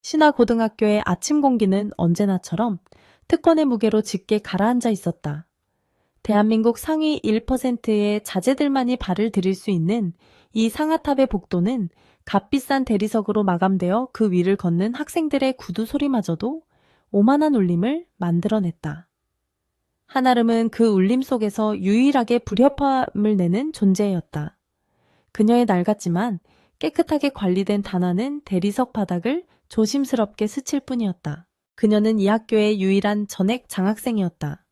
신화고등학교의 아침 공기는 언제나처럼 특권의 무게로 짙게 가라앉아 있었다. 대한민국 상위 1%의 자제들만이 발을 들일 수 있는 이 상아탑의 복도는 값비싼 대리석으로 마감되어 그 위를 걷는 학생들의 구두 소리마저도 오만한 울림을 만들어냈다. 한아름은 그 울림 속에서 유일하게 불협화음을 내는 존재였다. 그녀의 낡았지만 깨끗하게 관리된 단화는 대리석 바닥을 조심스럽게 스칠 뿐이었다. 그녀는 이 학교의 유일한 전액 장학생이었다.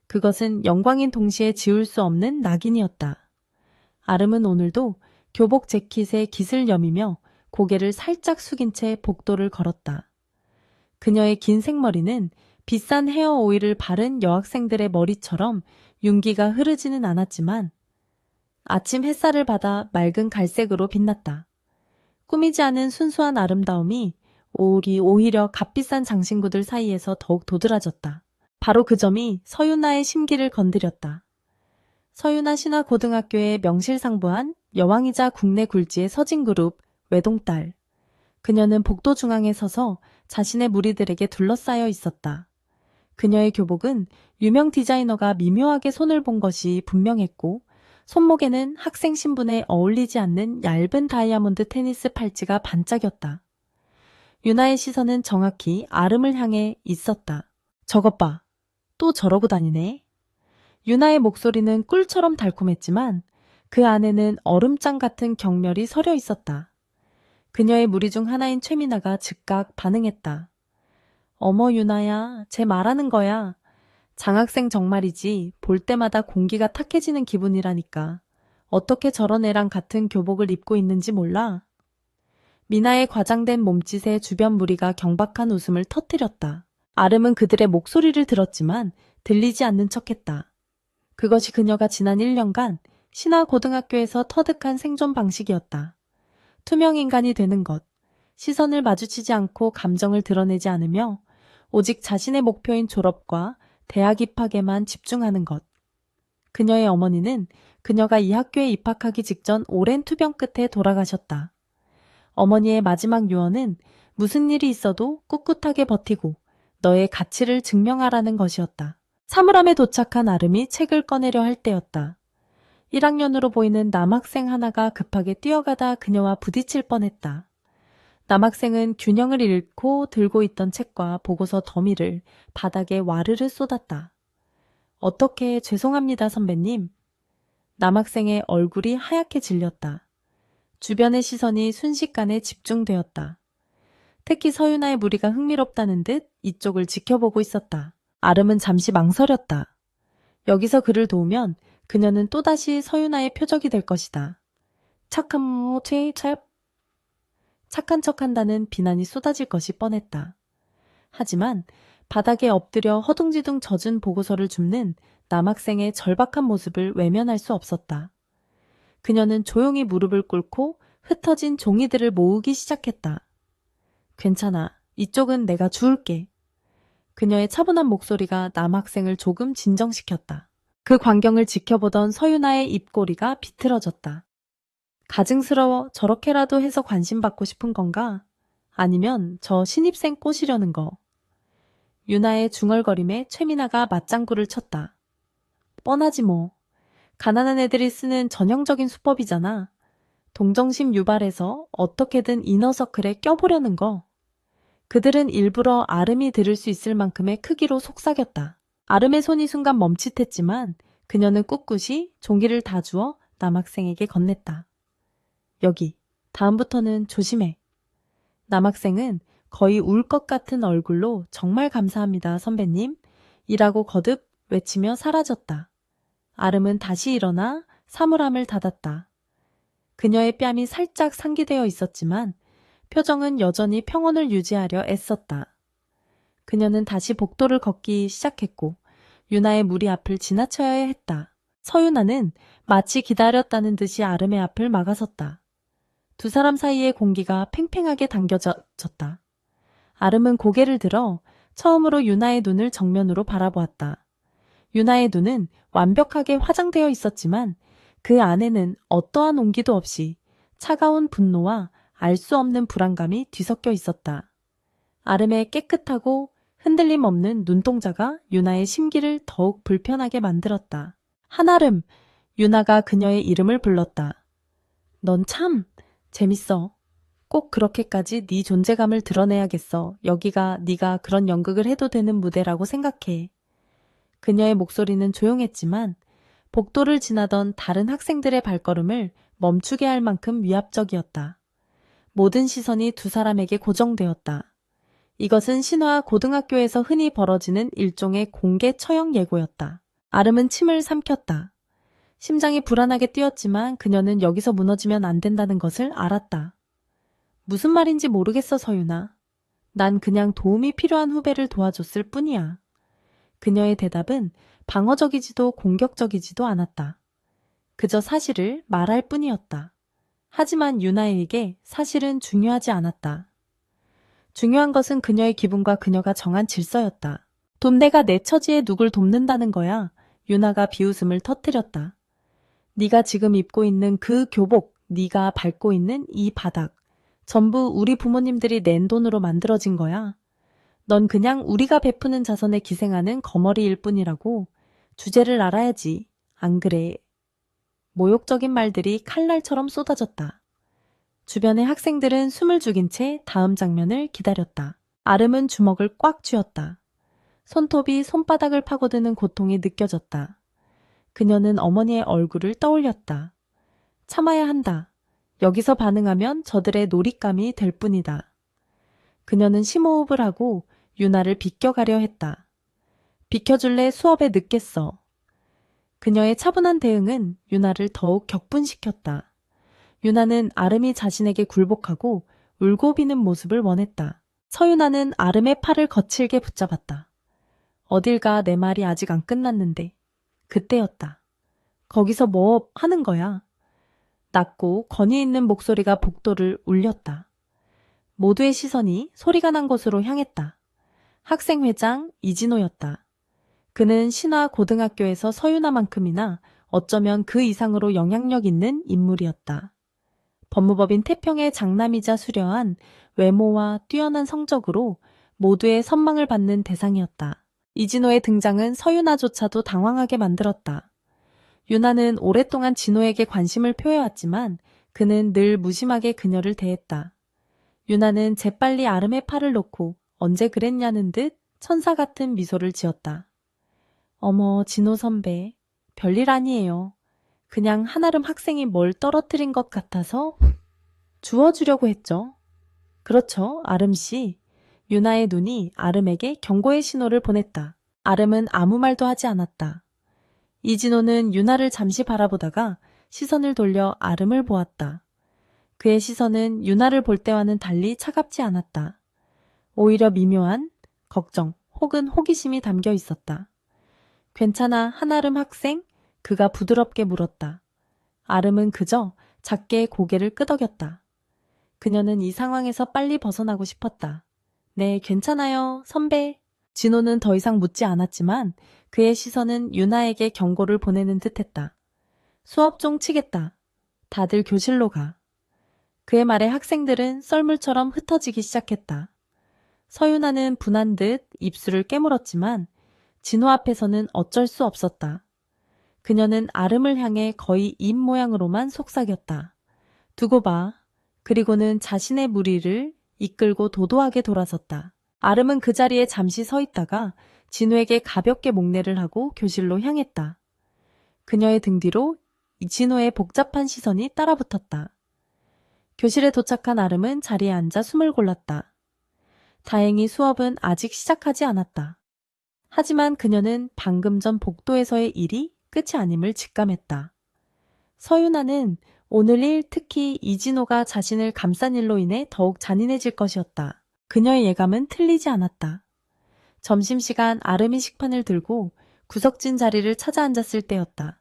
그것은 영광인 동시에 지울 수 없는 낙인이었다. 아름은 오늘도 교복 재킷에 깃을 여미며 고개를 살짝 숙인 채 복도를 걸었다. 그녀의 긴 생머리는 비싼 헤어 오일을 바른 여학생들의 머리처럼 윤기가 흐르지는 않았지만 아침 햇살을 받아 맑은 갈색으로 빛났다. 꾸미지 않은 순수한 아름다움이 오히려 값비싼 장신구들 사이에서 더욱 도드라졌다. 바로 그 점이 서윤아의 심기를 건드렸다. 서윤아 신화고등학교의 명실상부한 여왕이자 국내 굴지의 서진그룹 외동딸. 그녀는 복도 중앙에 서서 자신의 무리들에게 둘러싸여 있었다. 그녀의 교복은 유명 디자이너가 미묘하게 손을 본 것이 분명했고 손목에는 학생 신분에 어울리지 않는 얇은 다이아몬드 테니스 팔찌가 반짝였다. 유나의 시선은 정확히 아름을 향해 있었다. 저것 봐. 또 저러고 다니네. 유나의 목소리는 꿀처럼 달콤했지만 그 안에는 얼음장 같은 경멸이 서려 있었다. 그녀의 무리 중 하나인 최미나가 즉각 반응했다. 어머 유나야, 쟤 말하는 거야. 장학생 정말이지 볼 때마다 공기가 탁해지는 기분이라니까. 어떻게 저런 애랑 같은 교복을 입고 있는지 몰라? 미나의 과장된 몸짓에 주변 무리가 경박한 웃음을 터뜨렸다. 아름은 그들의 목소리를 들었지만 들리지 않는 척했다. 그것이 그녀가 지난 1년간 신화고등학교에서 터득한 생존 방식이었다. 투명 인간이 되는 것, 시선을 마주치지 않고 감정을 드러내지 않으며 오직 자신의 목표인 졸업과 대학 입학에만 집중하는 것. 그녀의 어머니는 그녀가 이 학교에 입학하기 직전 오랜 투병 끝에 돌아가셨다. 어머니의 마지막 유언은 무슨 일이 있어도 꿋꿋하게 버티고 너의 가치를 증명하라는 것이었다. 사물함에 도착한 아름이 책을 꺼내려 할 때였다. 1학년으로 보이는 남학생 하나가 급하게 뛰어가다 그녀와 부딪힐 뻔했다. 남학생은 균형을 잃고 들고 있던 책과 보고서 더미를 바닥에 와르르 쏟았다. 어떻게 죄송합니다, 선배님. 남학생의 얼굴이 하얗게 질렸다. 주변의 시선이 순식간에 집중되었다. 특히 서윤아의 무리가 흥미롭다는 듯 이쪽을 지켜보고 있었다. 아름은 잠시 망설였다. 여기서 그를 도우면 그녀는 또다시 서윤아의 표적이 될 것이다. 착한 척한다는 비난이 쏟아질 것이 뻔했다. 하지만 바닥에 엎드려 허둥지둥 젖은 보고서를 줍는 남학생의 절박한 모습을 외면할 수 없었다. 그녀는 조용히 무릎을 꿇고 흩어진 종이들을 모으기 시작했다. 괜찮아. 이쪽은 내가 주울게. 그녀의 차분한 목소리가 남학생을 조금 진정시켰다. 그 광경을 지켜보던 서윤아의 입꼬리가 비틀어졌다. 가증스러워 저렇게라도 해서 관심받고 싶은 건가? 아니면 저 신입생 꼬시려는 거. 유나의 중얼거림에 최미나가 맞장구를 쳤다. 뻔하지 뭐. 가난한 애들이 쓰는 전형적인 수법이잖아. 동정심 유발해서 어떻게든 이너서클에 껴보려는 거. 그들은 일부러 아름이 들을 수 있을 만큼의 크기로 속삭였다. 아름의 손이 순간 멈칫했지만 그녀는 꿋꿋이 종이를 다 주어 남학생에게 건넸다. 여기, 다음부터는 조심해. 남학생은 거의 울 것 같은 얼굴로 정말 감사합니다, 선배님. 이라고 거듭 외치며 사라졌다. 아름은 다시 일어나 사물함을 닫았다. 그녀의 뺨이 살짝 상기되어 있었지만 표정은 여전히 평온을 유지하려 애썼다. 그녀는 다시 복도를 걷기 시작했고 유나의 무리 앞을 지나쳐야 했다. 서윤아는 마치 기다렸다는 듯이 아름의 앞을 막아섰다. 두 사람 사이의 공기가 팽팽하게 당겨졌다. 아름은 고개를 들어 처음으로 유나의 눈을 정면으로 바라보았다. 유나의 눈은 완벽하게 화장되어 있었지만 그 안에는 어떠한 온기도 없이 차가운 분노와 알 수 없는 불안감이 뒤섞여 있었다. 아름의 깨끗하고 흔들림 없는 눈동자가 유나의 심기를 더욱 불편하게 만들었다. 한아름, 유나가 그녀의 이름을 불렀다. 넌 참 재밌어. 꼭 그렇게까지 네 존재감을 드러내야겠어. 여기가 네가 그런 연극을 해도 되는 무대라고 생각해. 그녀의 목소리는 조용했지만 복도를 지나던 다른 학생들의 발걸음을 멈추게 할 만큼 위압적이었다. 모든 시선이 두 사람에게 고정되었다. 이것은 신화 고등학교에서 흔히 벌어지는 일종의 공개 처형 예고였다. 아름은 침을 삼켰다. 심장이 불안하게 뛰었지만 그녀는 여기서 무너지면 안 된다는 것을 알았다. 무슨 말인지 모르겠어, 서윤아. 난 그냥 도움이 필요한 후배를 도와줬을 뿐이야. 그녀의 대답은 방어적이지도 공격적이지도 않았다. 그저 사실을 말할 뿐이었다. 하지만 유나에게 사실은 중요하지 않았다. 중요한 것은 그녀의 기분과 그녀가 정한 질서였다. 내가 내 처지에 누굴 돕는다는 거야. 유나가 비웃음을 터뜨렸다. 네가 지금 입고 있는 그 교복, 네가 밟고 있는 이 바닥, 전부 우리 부모님들이 낸 돈으로 만들어진 거야. 넌 그냥 우리가 베푸는 자선에 기생하는 거머리일 뿐이라고. 주제를 알아야지. 안 그래? 모욕적인 말들이 칼날처럼 쏟아졌다. 주변의 학생들은 숨을 죽인 채 다음 장면을 기다렸다. 아름은 주먹을 꽉 쥐었다. 손톱이 손바닥을 파고드는 고통이 느껴졌다. 그녀는 어머니의 얼굴을 떠올렸다. 참아야 한다. 여기서 반응하면 저들의 놀잇감이 될 뿐이다. 그녀는 심호흡을 하고 유나를 비껴가려 했다. 비켜줄래? 수업에 늦겠어. 그녀의 차분한 대응은 유나를 더욱 격분시켰다. 유나는 아름이 자신에게 굴복하고 울고 비는 모습을 원했다. 서유나는 아름의 팔을 거칠게 붙잡았다. 어딜 가, 내 말이 아직 안 끝났는데. 그때였다. 거기서 뭐 하는 거야? 낮고 권위 있는 목소리가 복도를 울렸다. 모두의 시선이 소리가 난 곳으로 향했다. 학생회장 이진호였다. 그는 신화 고등학교에서 서유나만큼이나 어쩌면 그 이상으로 영향력 있는 인물이었다. 법무법인 태평의 장남이자 수려한 외모와 뛰어난 성적으로 모두의 선망을 받는 대상이었다. 이진호의 등장은 서유나조차도 당황하게 만들었다. 유나는 오랫동안 진호에게 관심을 표해왔지만 그는 늘 무심하게 그녀를 대했다. 유나는 재빨리 아름의 팔을 놓고 언제 그랬냐는 듯 천사 같은 미소를 지었다. 어머, 진호 선배, 별일 아니에요. 그냥 한아름 학생이 뭘 떨어뜨린 것 같아서 주워주려고 했죠. 그렇죠, 아름 씨. 유나의 눈이 아름에게 경고의 신호를 보냈다. 아름은 아무 말도 하지 않았다. 이진호는 유나를 잠시 바라보다가 시선을 돌려 아름을 보았다. 그의 시선은 유나를 볼 때와는 달리 차갑지 않았다. 오히려 미묘한 걱정 혹은 호기심이 담겨 있었다. 괜찮아, 한아름 학생? 그가 부드럽게 물었다. 아름은 그저 작게 고개를 끄덕였다. 그녀는 이 상황에서 빨리 벗어나고 싶었다. 네, 괜찮아요, 선배. 진호는 더 이상 묻지 않았지만 그의 시선은 유나에게 경고를 보내는 듯했다. 수업 좀 치겠다. 다들 교실로 가. 그의 말에 학생들은 썰물처럼 흩어지기 시작했다. 서유나는 분한 듯 입술을 깨물었지만 진호 앞에서는 어쩔 수 없었다. 그녀는 아름을 향해 거의 입 모양으로만 속삭였다. 두고 봐. 그리고는 자신의 무리를 이끌고 도도하게 돌아섰다. 아름은 그 자리에 잠시 서 있다가 진호에게 가볍게 목례를 하고 교실로 향했다. 그녀의 등 뒤로 진호의 복잡한 시선이 따라붙었다. 교실에 도착한 아름은 자리에 앉아 숨을 골랐다. 다행히 수업은 아직 시작하지 않았다. 하지만 그녀는 방금 전 복도에서의 일이 끝이 아님을 직감했다. 서유나는 오늘 일, 특히 이진호가 자신을 감싼 일로 인해 더욱 잔인해질 것이었다. 그녀의 예감은 틀리지 않았다. 점심시간 아름이 식판을 들고 구석진 자리를 찾아 앉았을 때였다.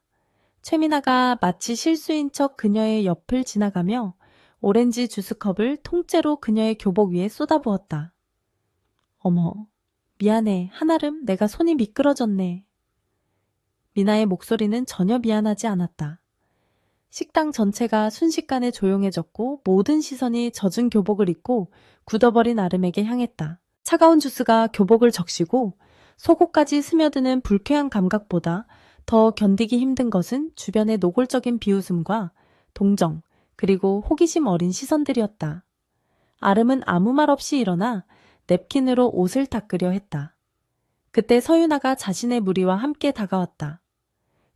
최민아가 마치 실수인 척 그녀의 옆을 지나가며 오렌지 주스컵을 통째로 그녀의 교복 위에 쏟아부었다. 어머, 미안해. 한아름, 내가 손이 미끄러졌네. 미나의 목소리는 전혀 미안하지 않았다. 식당 전체가 순식간에 조용해졌고 모든 시선이 젖은 교복을 입고 굳어버린 아름에게 향했다. 차가운 주스가 교복을 적시고 속옷까지 스며드는 불쾌한 감각보다 더 견디기 힘든 것은 주변의 노골적인 비웃음과 동정, 그리고 호기심 어린 시선들이었다. 아름은 아무 말 없이 일어나 냅킨으로 옷을 닦으려 했다. 그때 서윤아가 자신의 무리와 함께 다가왔다.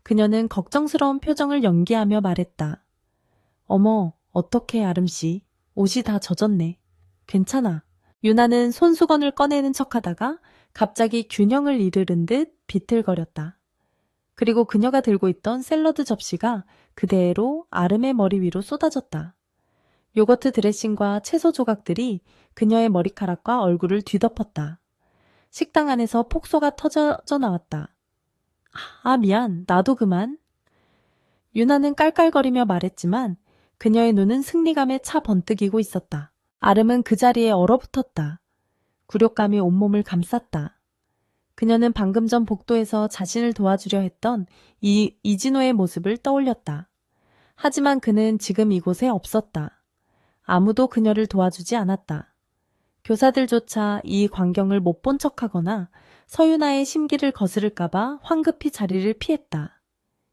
그녀는 걱정스러운 표정을 연기하며 말했다. 어머, 어떡해 아름씨. 옷이 다 젖었네. 괜찮아. 유나는 손수건을 꺼내는 척하다가 갑자기 균형을 잃은 듯 비틀거렸다. 그리고 그녀가 들고 있던 샐러드 접시가 그대로 아름의 머리 위로 쏟아졌다. 요거트 드레싱과 채소 조각들이 그녀의 머리카락과 얼굴을 뒤덮었다. 식당 안에서 폭소가 터져 나왔다. 아, 미안. 나도 그만. 유나는 깔깔거리며 말했지만 그녀의 눈은 승리감에 차 번뜩이고 있었다. 아름은 그 자리에 얼어붙었다. 굴욕감이 온몸을 감쌌다. 그녀는 방금 전 복도에서 자신을 도와주려 했던 이진호의 모습을 떠올렸다. 하지만 그는 지금 이곳에 없었다. 아무도 그녀를 도와주지 않았다. 교사들조차 이 광경을 못 본 척하거나 서윤아의 심기를 거스를까봐 황급히 자리를 피했다.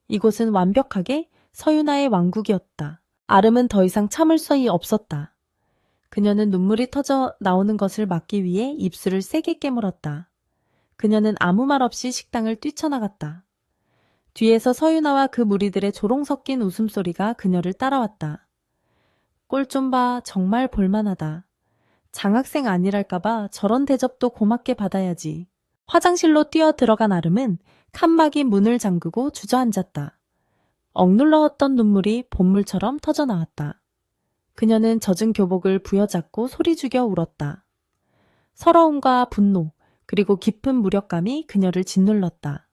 이곳은 완벽하게 서윤아의 왕국이었다. 아름은 더 이상 참을 수이 없었다. 그녀는 눈물이 터져 나오는 것을 막기 위해 입술을 세게 깨물었다. 그녀는 아무 말 없이 식당을 뛰쳐나갔다. 뒤에서 서윤아와 그 무리들의 조롱 섞인 웃음소리가 그녀를 따라왔다. 꼴 좀 봐, 정말 볼만하다. 장학생 아니랄까봐 저런 대접도 고맙게 받아야지. 화장실로 뛰어 들어간 아름은 칸막이 문을 잠그고 주저앉았다. 억눌러왔던 눈물이 봇물처럼 터져나왔다. 그녀는 젖은 교복을 부여잡고 소리 죽여 울었다. 서러움과 분노, 그리고 깊은 무력감이 그녀를 짓눌렀다.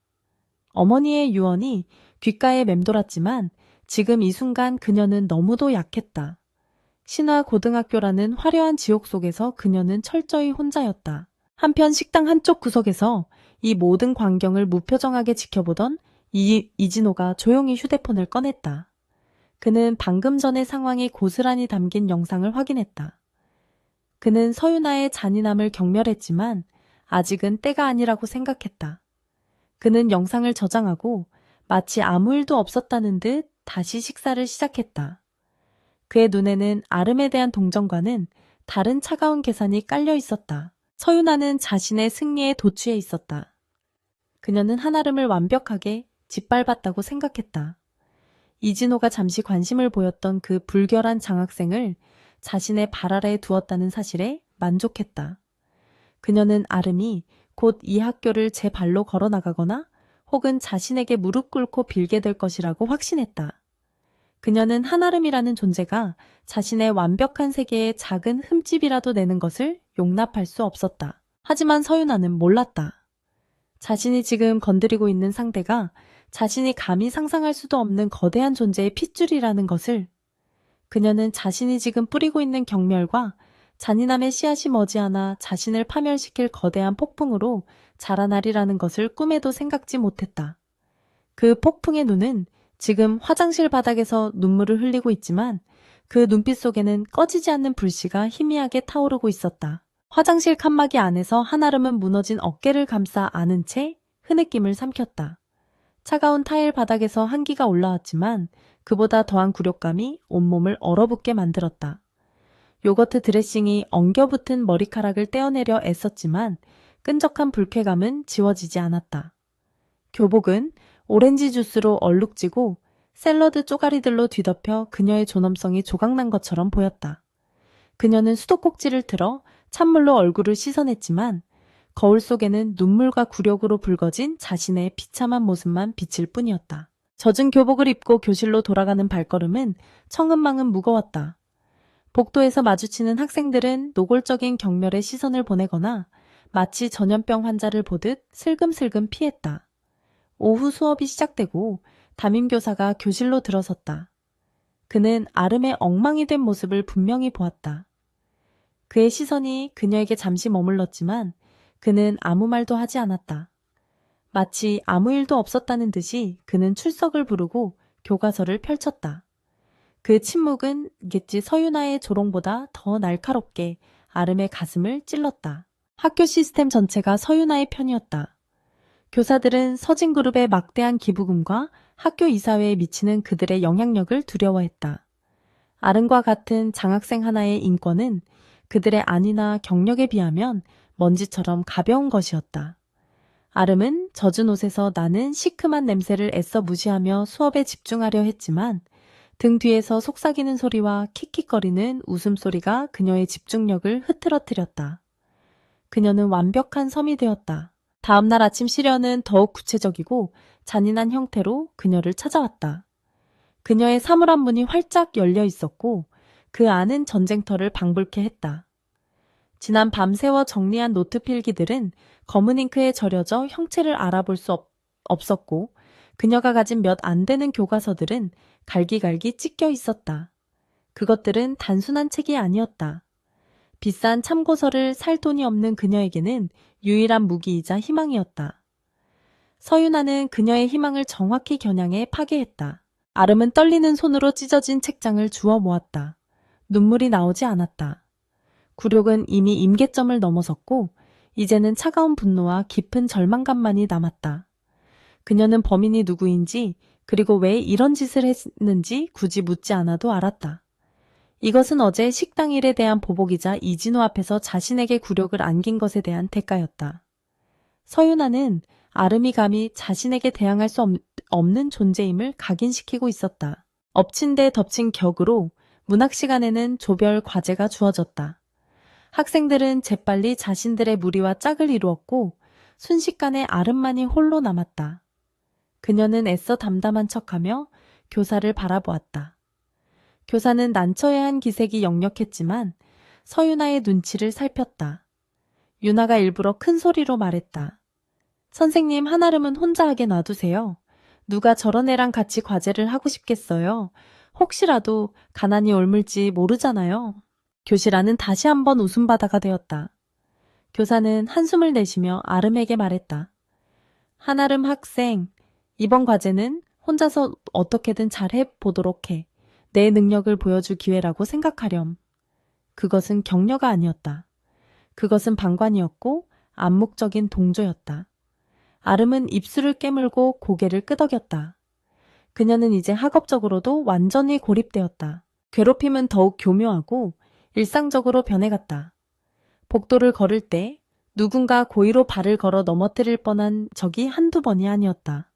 어머니의 유언이 귓가에 맴돌았지만 지금 이 순간 그녀는 너무도 약했다. 신화고등학교라는 화려한 지옥 속에서 그녀는 철저히 혼자였다. 한편 식당 한쪽 구석에서 이 모든 광경을 무표정하게 지켜보던 이진호가 조용히 휴대폰을 꺼냈다. 그는 방금 전의 상황이 고스란히 담긴 영상을 확인했다. 그는 서윤아의 잔인함을 경멸했지만 아직은 때가 아니라고 생각했다. 그는 영상을 저장하고 마치 아무 일도 없었다는 듯 다시 식사를 시작했다. 그의 눈에는 아름에 대한 동정과는 다른 차가운 계산이 깔려 있었다. 서윤아는 자신의 승리에 도취해 있었다. 그녀는 한아름을 완벽하게 짓밟았다고 생각했다. 이진호가 잠시 관심을 보였던 그 불결한 장학생을 자신의 발 아래에 두었다는 사실에 만족했다. 그녀는 아름이 곧 이 학교를 제 발로 걸어나가거나 혹은 자신에게 무릎 꿇고 빌게 될 것이라고 확신했다. 그녀는 한아름이라는 존재가 자신의 완벽한 세계에 작은 흠집이라도 내는 것을 용납할 수 없었다. 하지만 서윤아는 몰랐다. 자신이 지금 건드리고 있는 상대가 자신이 감히 상상할 수도 없는 거대한 존재의 핏줄이라는 것을. 그녀는 자신이 지금 뿌리고 있는 경멸과 잔인함의 씨앗이 머지않아 자신을 파멸시킬 거대한 폭풍으로 자라나리라는 것을 꿈에도 생각지 못했다. 그 폭풍의 눈은 지금 화장실 바닥에서 눈물을 흘리고 있지만 그 눈빛 속에는 꺼지지 않는 불씨가 희미하게 타오르고 있었다. 화장실 칸막이 안에서 한아름은 무너진 어깨를 감싸 안은 채 흐느낌을 삼켰다. 차가운 타일 바닥에서 한기가 올라왔지만 그보다 더한 굴욕감이 온몸을 얼어붙게 만들었다. 요거트 드레싱이 엉겨붙은 머리카락을 떼어내려 애썼지만 끈적한 불쾌감은 지워지지 않았다. 교복은 오렌지 주스로 얼룩지고 샐러드 쪼가리들로 뒤덮여 그녀의 존엄성이 조각난 것처럼 보였다. 그녀는 수도꼭지를 틀어 찬물로 얼굴을 씻어냈지만 거울 속에는 눈물과 굴욕으로 붉어진 자신의 비참한 모습만 비칠 뿐이었다. 젖은 교복을 입고 교실로 돌아가는 발걸음은 청은망은 무거웠다. 복도에서 마주치는 학생들은 노골적인 경멸의 시선을 보내거나 마치 전염병 환자를 보듯 슬금슬금 피했다. 오후 수업이 시작되고 담임교사가 교실로 들어섰다. 그는 아름의 엉망이 된 모습을 분명히 보았다. 그의 시선이 그녀에게 잠시 머물렀지만 그는 아무 말도 하지 않았다. 마치 아무 일도 없었다는 듯이 그는 출석을 부르고 교과서를 펼쳤다. 그 침묵은 겠지 서윤아의 조롱보다 더 날카롭게 아름의 가슴을 찔렀다. 학교 시스템 전체가 서윤아의 편이었다. 교사들은 서진그룹의 막대한 기부금과 학교 이사회에 미치는 그들의 영향력을 두려워했다. 아름과 같은 장학생 하나의 인권은 그들의 안위나 경력에 비하면 먼지처럼 가벼운 것이었다. 아름은 젖은 옷에서 나는 시큼한 냄새를 애써 무시하며 수업에 집중하려 했지만 등 뒤에서 속삭이는 소리와 킥킥거리는 웃음소리가 그녀의 집중력을 흐트러뜨렸다. 그녀는 완벽한 섬이 되었다. 다음날 아침 시련은 더욱 구체적이고 잔인한 형태로 그녀를 찾아왔다. 그녀의 사물함 문이 활짝 열려 있었고 그 안은 전쟁터를 방불케 했다. 지난 밤새워 정리한 노트 필기들은 검은 잉크에 절여져 형체를 알아볼 수 없었고 그녀가 가진 몇 안 되는 교과서들은 갈기갈기 찢겨 있었다. 그것들은 단순한 책이 아니었다. 비싼 참고서를 살 돈이 없는 그녀에게는 유일한 무기이자 희망이었다. 서윤아는 그녀의 희망을 정확히 겨냥해 파괴했다. 아름은 떨리는 손으로 찢어진 책장을 주워 모았다. 눈물이 나오지 않았다. 굴욕은 이미 임계점을 넘어섰고 이제는 차가운 분노와 깊은 절망감만이 남았다. 그녀는 범인이 누구인지 그리고 왜 이런 짓을 했는지 굳이 묻지 않아도 알았다. 이것은 어제 식당 일에 대한 보복이자 이진호 앞에서 자신에게 굴욕을 안긴 것에 대한 대가였다. 서윤아는 아름이 감히 자신에게 대항할 수 없는 존재임을 각인시키고 있었다. 엎친 데 덮친 격으로 문학 시간에는 조별 과제가 주어졌다. 학생들은 재빨리 자신들의 무리와 짝을 이루었고 순식간에 아름만이 홀로 남았다. 그녀는 애써 담담한 척하며 교사를 바라보았다. 교사는 난처해한 기색이 역력했지만 서윤아의 눈치를 살폈다. 윤아가 일부러 큰 소리로 말했다. 선생님, 한아름은 혼자 하게 놔두세요. 누가 저런 애랑 같이 과제를 하고 싶겠어요. 혹시라도 가난이 옮을지 모르잖아요. 교실 안은 다시 한번 웃음바다가 되었다. 교사는 한숨을 내쉬며 아름에게 말했다. 한아름 학생, 이번 과제는 혼자서 어떻게든 잘 해보도록 해. 내 능력을 보여줄 기회라고 생각하렴. 그것은 격려가 아니었다. 그것은 방관이었고 암묵적인 동조였다. 아름은 입술을 깨물고 고개를 끄덕였다. 그녀는 이제 학업적으로도 완전히 고립되었다. 괴롭힘은 더욱 교묘하고 일상적으로 변해갔다. 복도를 걸을 때 누군가 고의로 발을 걸어 넘어뜨릴 뻔한 적이 한두 번이 아니었다.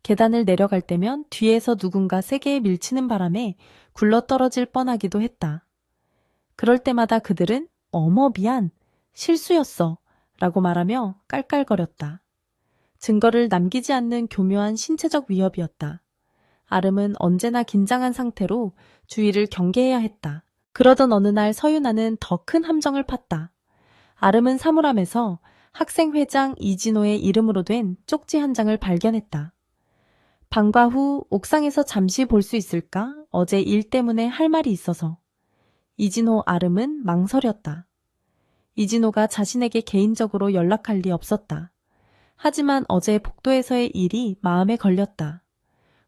계단을 내려갈 때면 뒤에서 누군가 세게 밀치는 바람에 굴러떨어질 뻔하기도 했다. 그럴 때마다 그들은 어머 미안, 실수였어 라고 말하며 깔깔거렸다. 증거를 남기지 않는 교묘한 신체적 위협이었다. 아름은 언제나 긴장한 상태로 주위를 경계해야 했다. 그러던 어느 날 서윤아는 더 큰 함정을 팠다. 아름은 사물함에서 학생회장 이진호의 이름으로 된 쪽지 한 장을 발견했다. 방과 후 옥상에서 잠시 볼 수 있을까? 어제 일 때문에 할 말이 있어서. 이진호 아름은 망설였다. 이진호가 자신에게 개인적으로 연락할 리 없었다. 하지만 어제 복도에서의 일이 마음에 걸렸다.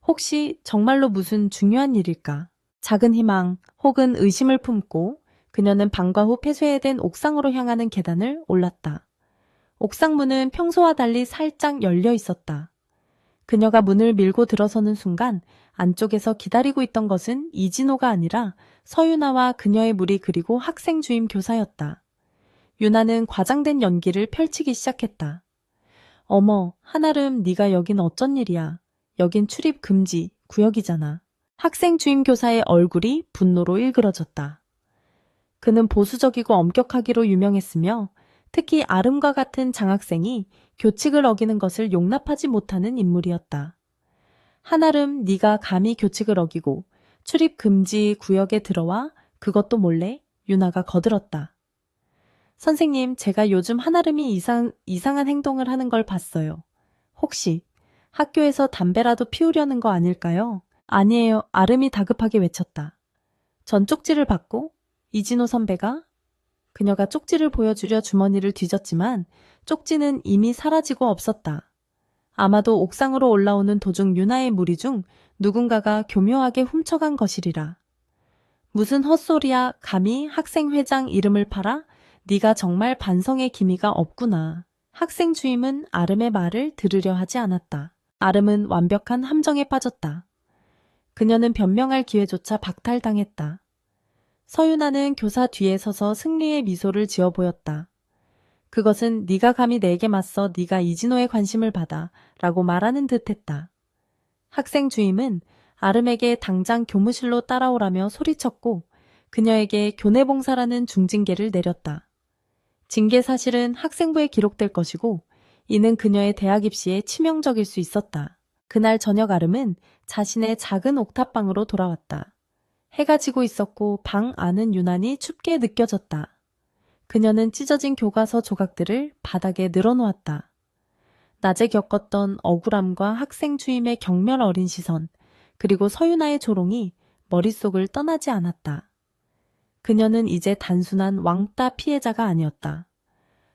혹시 정말로 무슨 중요한 일일까? 작은 희망 혹은 의심을 품고 그녀는 방과 후 폐쇄된 옥상으로 향하는 계단을 올랐다. 옥상 문은 평소와 달리 살짝 열려 있었다. 그녀가 문을 밀고 들어서는 순간 안쪽에서 기다리고 있던 것은 이진호가 아니라 서윤아와 그녀의 무리 그리고 학생 주임 교사였다. 윤아는 과장된 연기를 펼치기 시작했다. 어머, 한아름 네가 여긴 어쩐 일이야. 여긴 출입 금지 구역이잖아. 학생 주임 교사의 얼굴이 분노로 일그러졌다. 그는 보수적이고 엄격하기로 유명했으며 특히 아름과 같은 장학생이 교칙을 어기는 것을 용납하지 못하는 인물이었다. 한아름 네가 감히 교칙을 어기고 출입 금지 구역에 들어와 그것도 몰래? 윤아가 거들었다. 선생님, 제가 요즘 한아름이 이상한 행동을 하는 걸 봤어요. 혹시 학교에서 담배라도 피우려는 거 아닐까요? 아니에요. 아름이 다급하게 외쳤다. 전 쪽지를 받고 이진호 선배가 그녀가 쪽지를 보여주려 주머니를 뒤졌지만 쪽지는 이미 사라지고 없었다. 아마도 옥상으로 올라오는 도중 윤아의 무리 중 누군가가 교묘하게 훔쳐간 것이리라. 무슨 헛소리야. 감히 학생회장 이름을 팔아 네가 정말 반성의 기미가 없구나. 학생 주임은 아름의 말을 들으려 하지 않았다. 아름은 완벽한 함정에 빠졌다. 그녀는 변명할 기회조차 박탈당했다. 서윤아는 교사 뒤에 서서 승리의 미소를 지어 보였다. 그것은 네가 감히 내게 맞서 네가 이진호의 관심을 받아 라고 말하는 듯했다. 학생 주임은 아름에게 당장 교무실로 따라오라며 소리쳤고 그녀에게 교내봉사라는 중징계를 내렸다. 징계 사실은 학생부에 기록될 것이고 이는 그녀의 대학 입시에 치명적일 수 있었다. 그날 저녁 아름은 자신의 작은 옥탑방으로 돌아왔다. 해가 지고 있었고 방 안은 유난히 춥게 느껴졌다. 그녀는 찢어진 교과서 조각들을 바닥에 늘어놓았다. 낮에 겪었던 억울함과 학생 주임의 경멸 어린 시선, 그리고 서윤아의 조롱이 머릿속을 떠나지 않았다. 그녀는 이제 단순한 왕따 피해자가 아니었다.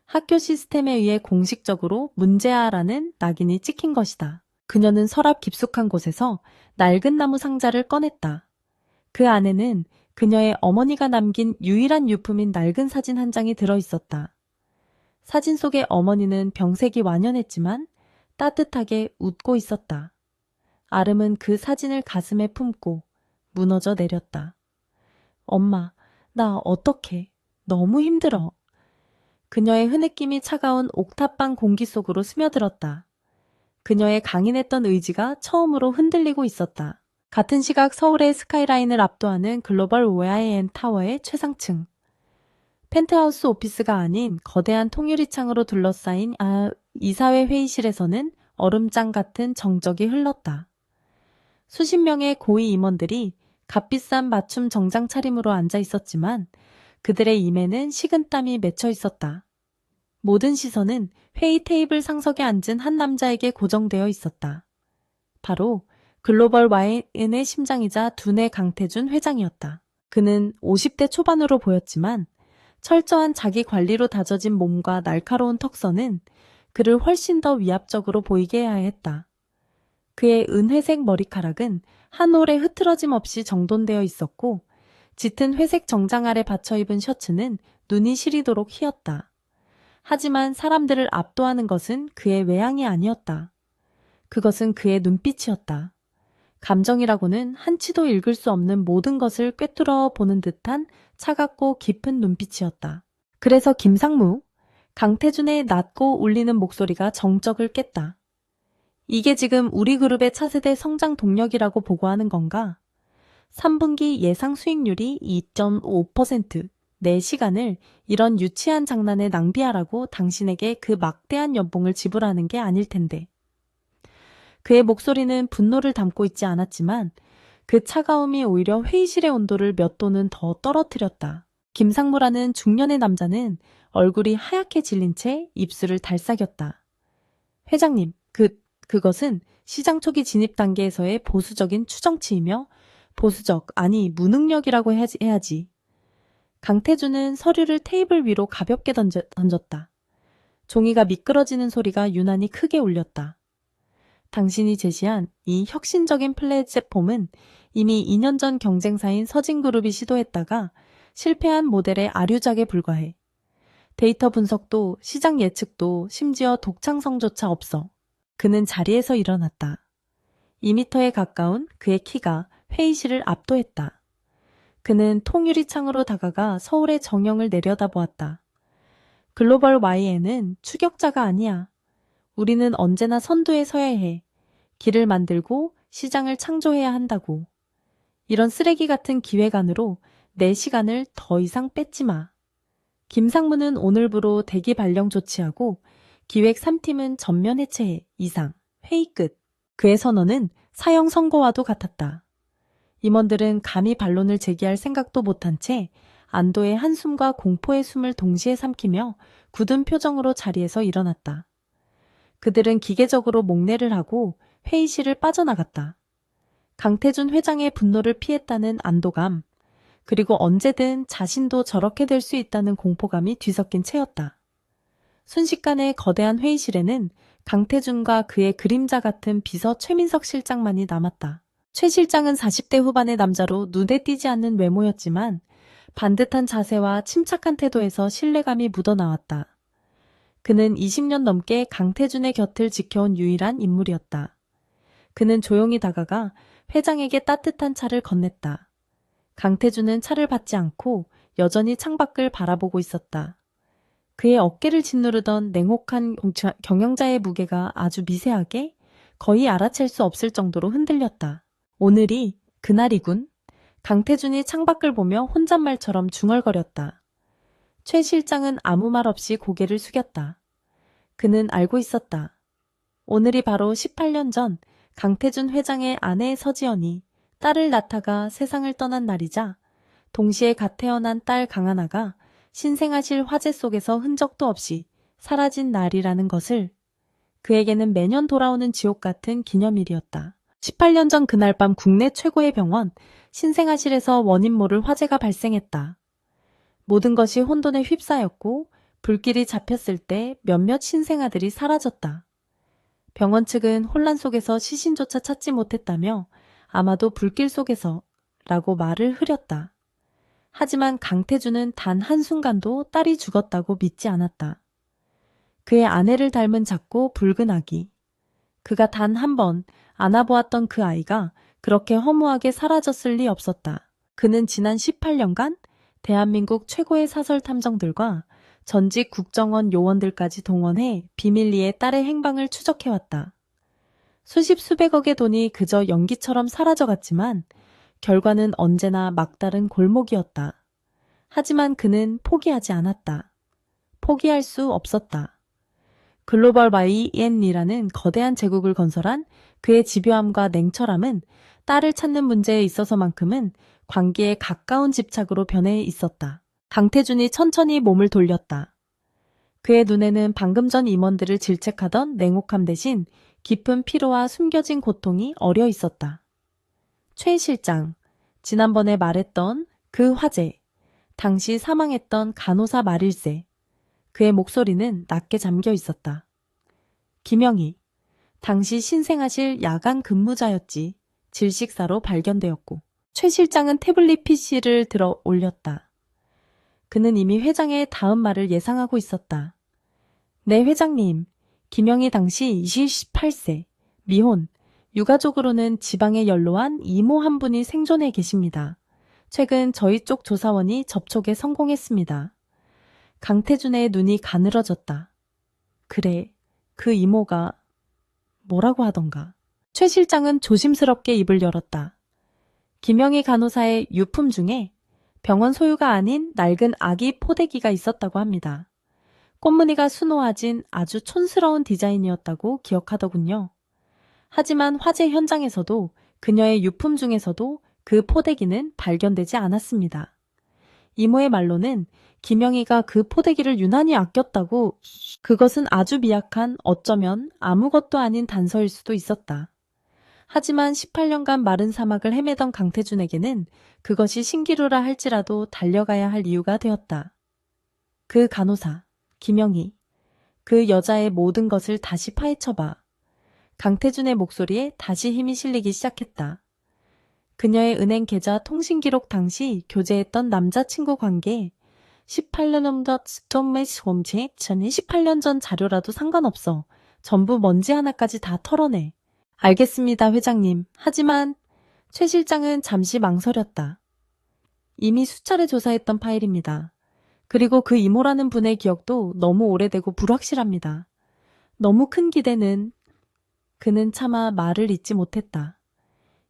학교 시스템에 의해 공식적으로 문제아라는 낙인이 찍힌 것이다. 그녀는 서랍 깊숙한 곳에서 낡은 나무 상자를 꺼냈다. 그 안에는 그녀의 어머니가 남긴 유일한 유품인 낡은 사진 한 장이 들어있었다. 사진 속의 어머니는 병색이 완연했지만 따뜻하게 웃고 있었다. 아름은 그 사진을 가슴에 품고 무너져 내렸다. 엄마, 나 어떡해. 너무 힘들어. 그녀의 흐느낌이 차가운 옥탑방 공기 속으로 스며들었다. 그녀의 강인했던 의지가 처음으로 흔들리고 있었다. 같은 시각 서울의 스카이라인을 압도하는 글로벌 OIM 타워의 최상층. 펜트하우스 오피스가 아닌 거대한 통유리창으로 둘러싸인 이사회 회의실에서는 얼음장 같은 정적이 흘렀다. 수십 명의 고위 임원들이 값비싼 맞춤 정장 차림으로 앉아 있었지만 그들의 임에는 식은땀이 맺혀 있었다. 모든 시선은 회의 테이블 상석에 앉은 한 남자에게 고정되어 있었다. 바로 글로벌 와인의 심장이자 두뇌 강태준 회장이었다. 그는 50대 초반으로 보였지만 철저한 자기 관리로 다져진 몸과 날카로운 턱선은 그를 훨씬 더 위압적으로 보이게 해야 했다. 그의 은회색 머리카락은 한 올에 흐트러짐 없이 정돈되어 있었고 짙은 회색 정장 아래 받쳐 입은 셔츠는 눈이 시리도록 희었다. 하지만 사람들을 압도하는 것은 그의 외양이 아니었다. 그것은 그의 눈빛이었다. 감정이라고는 한치도 읽을 수 없는 모든 것을 꿰뚫어 보는 듯한 차갑고 깊은 눈빛이었다. 그래서 김상무, 강태준의 낮고 울리는 목소리가 정적을 깼다. 이게 지금 우리 그룹의 차세대 성장 동력이라고 보고하는 건가? 3분기 예상 수익률이 2.5%, 내 시간을 이런 유치한 장난에 낭비하라고 당신에게 그 막대한 연봉을 지불하는 게 아닐 텐데. 그의 목소리는 분노를 담고 있지 않았지만 그 차가움이 오히려 회의실의 온도를 몇 도는 더 떨어뜨렸다. 김상무라는 중년의 남자는 얼굴이 하얗게 질린 채 입술을 달싹였다. 회장님, 그것은 시장 초기 진입 단계에서의 보수적인 추정치이며 아니 무능력이라고 해야지. 강태준은 서류를 테이블 위로 가볍게 던졌다. 종이가 미끄러지는 소리가 유난히 크게 울렸다. 당신이 제시한 이 혁신적인 플랫폼은 이미 2년 전 경쟁사인 서진그룹이 시도했다가 실패한 모델의 아류작에 불과해. 데이터 분석도 시장 예측도 심지어 독창성조차 없어. 그는 자리에서 일어났다. 2미터에 가까운 그의 키가 회의실을 압도했다. 그는 통유리창으로 다가가 서울의 정형을 내려다보았다. 글로벌 YN은 추격자가 아니야. 우리는 언제나 선두에 서야 해. 길을 만들고 시장을 창조해야 한다고. 이런 쓰레기 같은 기획안으로 내 시간을 더 이상 뺏지 마. 김상무는 오늘부로 대기 발령 조치하고 기획 3팀은 전면 해체해. 이상. 회의 끝. 그의 선언은 사형 선고와도 같았다. 임원들은 감히 반론을 제기할 생각도 못한 채 안도의 한숨과 공포의 숨을 동시에 삼키며 굳은 표정으로 자리에서 일어났다. 그들은 기계적으로 목례를 하고 회의실을 빠져나갔다. 강태준 회장의 분노를 피했다는 안도감, 그리고 언제든 자신도 저렇게 될 수 있다는 공포감이 뒤섞인 채였다. 순식간에 거대한 회의실에는 강태준과 그의 그림자 같은 비서 최민석 실장만이 남았다. 최 실장은 40대 후반의 남자로 눈에 띄지 않는 외모였지만 반듯한 자세와 침착한 태도에서 신뢰감이 묻어나왔다. 그는 20년 넘게 강태준의 곁을 지켜온 유일한 인물이었다. 그는 조용히 다가가 회장에게 따뜻한 차를 건넸다. 강태준은 차를 받지 않고 여전히 창밖을 바라보고 있었다. 그의 어깨를 짓누르던 냉혹한 경영자의 무게가 아주 미세하게 거의 알아챌 수 없을 정도로 흔들렸다. 오늘이 그날이군. 강태준이 창밖을 보며 혼잣말처럼 중얼거렸다. 최 실장은 아무 말 없이 고개를 숙였다. 그는 알고 있었다. 오늘이 바로 18년 전 강태준 회장의 아내 서지연이 딸을 낳다가 세상을 떠난 날이자 동시에 갓 태어난 딸 강하나가 신생아실 화재 속에서 흔적도 없이 사라진 날이라는 것을. 그에게는 매년 돌아오는 지옥 같은 기념일이었다. 18년 전 그날 밤 국내 최고의 병원 신생아실에서 원인 모를 화재가 발생했다. 모든 것이 혼돈에 휩싸였고 불길이 잡혔을 때 몇몇 신생아들이 사라졌다. 병원 측은 혼란 속에서 시신조차 찾지 못했다며 아마도 불길 속에서라고 말을 흐렸다. 하지만 강태준은 단 한순간도 딸이 죽었다고 믿지 않았다. 그의 아내를 닮은 작고 붉은 아기. 그가 단 한 번 안아보았던 그 아이가 그렇게 허무하게 사라졌을 리 없었다. 그는 지난 18년간 대한민국 최고의 사설 탐정들과 전직 국정원 요원들까지 동원해 비밀리에 딸의 행방을 추적해왔다. 수십 수백억의 돈이 그저 연기처럼 사라져갔지만 결과는 언제나 막다른 골목이었다. 하지만 그는 포기하지 않았다. 포기할 수 없었다. 글로벌 YN이라는 거대한 제국을 건설한 그의 집요함과 냉철함은 딸을 찾는 문제에 있어서만큼은 관계에 가까운 집착으로 변해 있었다. 강태준이 천천히 몸을 돌렸다. 그의 눈에는 방금 전 임원들을 질책하던 냉혹함 대신 깊은 피로와 숨겨진 고통이 어려 있었다. 최 실장, 지난번에 말했던 그 화재, 당시 사망했던 간호사 말일세. 그의 목소리는 낮게 잠겨 있었다. 김영희, 당시 신생아실 야간 근무자였지. 질식사로 발견되었고. 최 실장은 태블릿 PC를 들어 올렸다. 그는 이미 회장의 다음 말을 예상하고 있었다. 네, 회장님. 김영희 당시 28세, 미혼, 유가족으로는 지방에 연로한 이모 한 분이 생존해 계십니다. 최근 저희 쪽 조사원이 접촉에 성공했습니다. 강태준의 눈이 가늘어졌다. 그래, 그 이모가 뭐라고 하던가. 최 실장은 조심스럽게 입을 열었다. 김영희 간호사의 유품 중에 병원 소유가 아닌 낡은 아기 포대기가 있었다고 합니다. 꽃무늬가 수놓아진 아주 촌스러운 디자인이었다고 기억하더군요. 하지만 화재 현장에서도 그녀의 유품 중에서도 그 포대기는 발견되지 않았습니다. 이모의 말로는 김영희가 그 포대기를 유난히 아꼈다고. 그것은 아주 미약한, 어쩌면 아무것도 아닌 단서일 수도 있었다. 하지만 18년간 마른 사막을 헤매던 강태준에게는 그것이 신기루라 할지라도 달려가야 할 이유가 되었다. 그 간호사, 김영희, 그 여자의 모든 것을 다시 파헤쳐봐. 강태준의 목소리에 다시 힘이 실리기 시작했다. 그녀의 은행 계좌 통신 기록 당시 교제했던 남자친구 관계, 18년 전에 18년 전 자료라도 상관없어. 전부 먼지 하나까지 다 털어내. 알겠습니다, 회장님. 하지만 최 실장은 잠시 망설였다. 이미 수차례 조사했던 파일입니다. 그리고 그 이모라는 분의 기억도 너무 오래되고 불확실합니다. 너무 큰 기대는. 그는 차마 말을 잇지 못했다.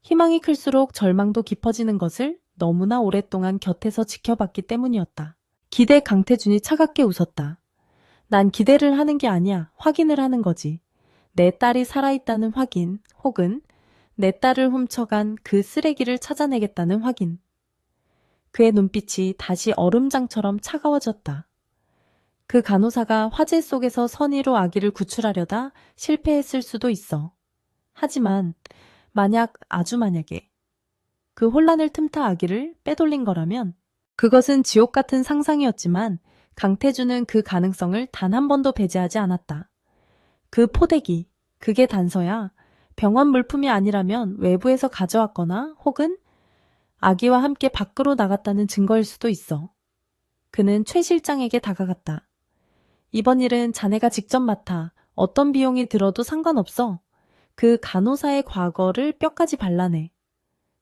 희망이 클수록 절망도 깊어지는 것을 너무나 오랫동안 곁에서 지켜봤기 때문이었다. 기대. 강태준이 차갑게 웃었다. 난 기대를 하는 게 아니야. 확인을 하는 거지. 내 딸이 살아있다는 확인, 혹은 내 딸을 훔쳐간 그 쓰레기를 찾아내겠다는 확인. 그의 눈빛이 다시 얼음장처럼 차가워졌다. 그 간호사가 화재 속에서 선의로 아기를 구출하려다 실패했을 수도 있어. 하지만 만약, 아주 만약에 그 혼란을 틈타 아기를 빼돌린 거라면 그것은 지옥 같은 상상이었지만 강태준은 그 가능성을 단 한 번도 배제하지 않았다. 그 포대기, 그게 단서야. 병원 물품이 아니라면 외부에서 가져왔거나 혹은 아기와 함께 밖으로 나갔다는 증거일 수도 있어. 그는 최 실장에게 다가갔다. 이번 일은 자네가 직접 맡아. 어떤 비용이 들어도 상관없어. 그 간호사의 과거를 뼈까지 발라내.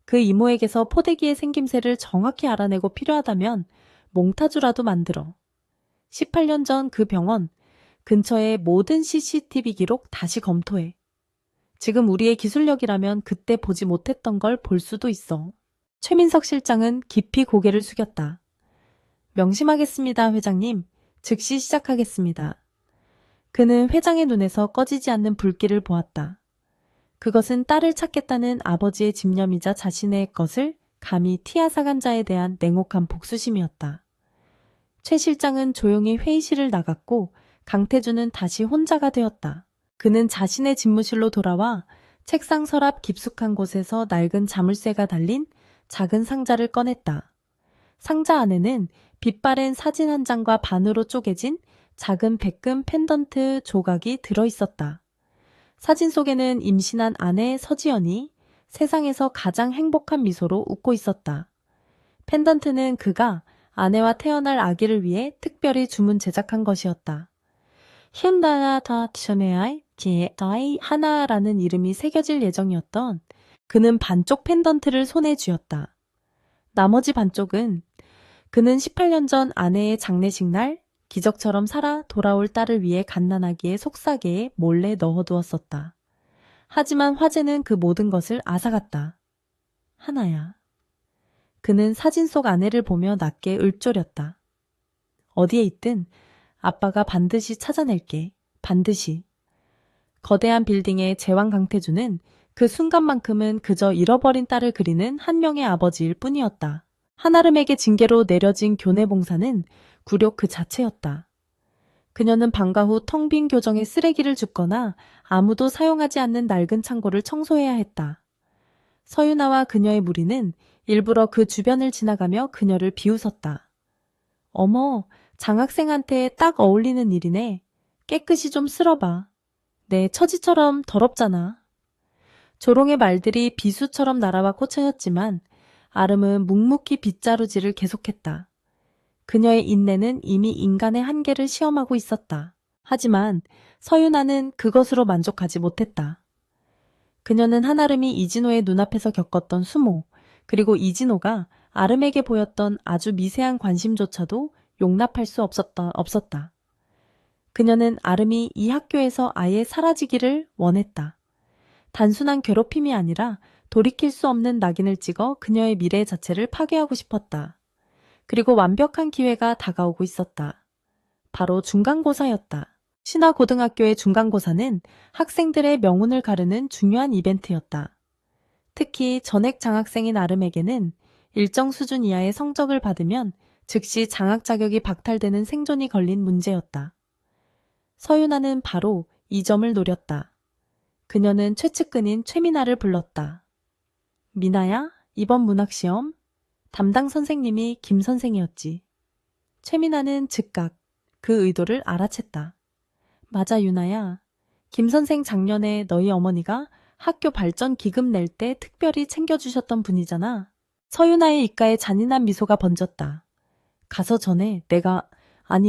그 이모에게서 포대기의 생김새를 정확히 알아내고 필요하다면 몽타주라도 만들어. 18년 전 그 병원 근처의 모든 CCTV 기록 다시 검토해. 지금 우리의 기술력이라면 그때 보지 못했던 걸 볼 수도 있어. 최민석 실장은 깊이 고개를 숙였다. 명심하겠습니다, 회장님. 즉시 시작하겠습니다. 그는 회장의 눈에서 꺼지지 않는 불길을 보았다. 그것은 딸을 찾겠다는 아버지의 집념이자 자신의 것을 감히 티아사간 자에 대한 냉혹한 복수심이었다. 최 실장은 조용히 회의실을 나갔고 강태주는 다시 혼자가 되었다. 그는 자신의 집무실로 돌아와 책상 서랍 깊숙한 곳에서 낡은 자물쇠가 달린 작은 상자를 꺼냈다. 상자 안에는 빛바랜 사진 한 장과 반으로 쪼개진 작은 백금 펜던트 조각이 들어있었다. 사진 속에는 임신한 아내 서지연이 세상에서 가장 행복한 미소로 웃고 있었다. 펜던트는 그가 아내와 태어날 아기를 위해 특별히 주문 제작한 것이었다. 히운다나 더 셔네아이 제다이 하나라는 이름이 새겨질 예정이었던 그는 반쪽 펜던트를 손에 쥐었다. 나머지 반쪽은 그는 18년 전 아내의 장례식 날 기적처럼 살아 돌아올 딸을 위해 갓난아기의 속사계에 몰래 넣어두었었다. 하지만 화재는 그 모든 것을 앗아갔다. 하나야. 그는 사진 속 아내를 보며 낮게 읊조렸다. 어디에 있든 아빠가 반드시 찾아낼게. 반드시. 거대한 빌딩의 제왕 강태주는 그 순간만큼은 그저 잃어버린 딸을 그리는 한 명의 아버지일 뿐이었다. 한아름에게 징계로 내려진 교내 봉사는 굴욕 그 자체였다. 그녀는 방과 후 텅 빈 교정에 쓰레기를 줍거나 아무도 사용하지 않는 낡은 창고를 청소해야 했다. 서윤아와 그녀의 무리는 일부러 그 주변을 지나가며 그녀를 비웃었다. 어머, 장학생한테 딱 어울리는 일이네. 깨끗이 좀 쓸어봐. 내 처지처럼 더럽잖아. 조롱의 말들이 비수처럼 날아와 꽂혀였지만 아름은 묵묵히 빗자루질을 계속했다. 그녀의 인내는 이미 인간의 한계를 시험하고 있었다. 하지만 서윤아는 그것으로 만족하지 못했다. 그녀는 한아름이 이진호의 눈앞에서 겪었던 수모, 그리고 이진호가 아름에게 보였던 아주 미세한 관심조차도 용납할 수 없었다. 그녀는 아름이 이 학교에서 아예 사라지기를 원했다. 단순한 괴롭힘이 아니라 돌이킬 수 없는 낙인을 찍어 그녀의 미래 자체를 파괴하고 싶었다. 그리고 완벽한 기회가 다가오고 있었다. 바로 중간고사였다. 신화고등학교의 중간고사는 학생들의 명운을 가르는 중요한 이벤트였다. 특히 전액 장학생인 아름에게는 일정 수준 이하의 성적을 받으면 즉시 장학 자격이 박탈되는 생존이 걸린 문제였다. 서윤아는 바로 이 점을 노렸다. 그녀는 최측근인 최민아를 불렀다. 미나야, 이번 문학시험 담당 선생님이 김 선생이었지. 최민아는 즉각 그 의도를 알아챘다. 맞아, 유나야. 김 선생 작년에 너희 어머니가 학교 발전 기금 낼 때 특별히 챙겨주셨던 분이잖아. 서윤아의 입가에 잔인한 미소가 번졌다. 가서 전에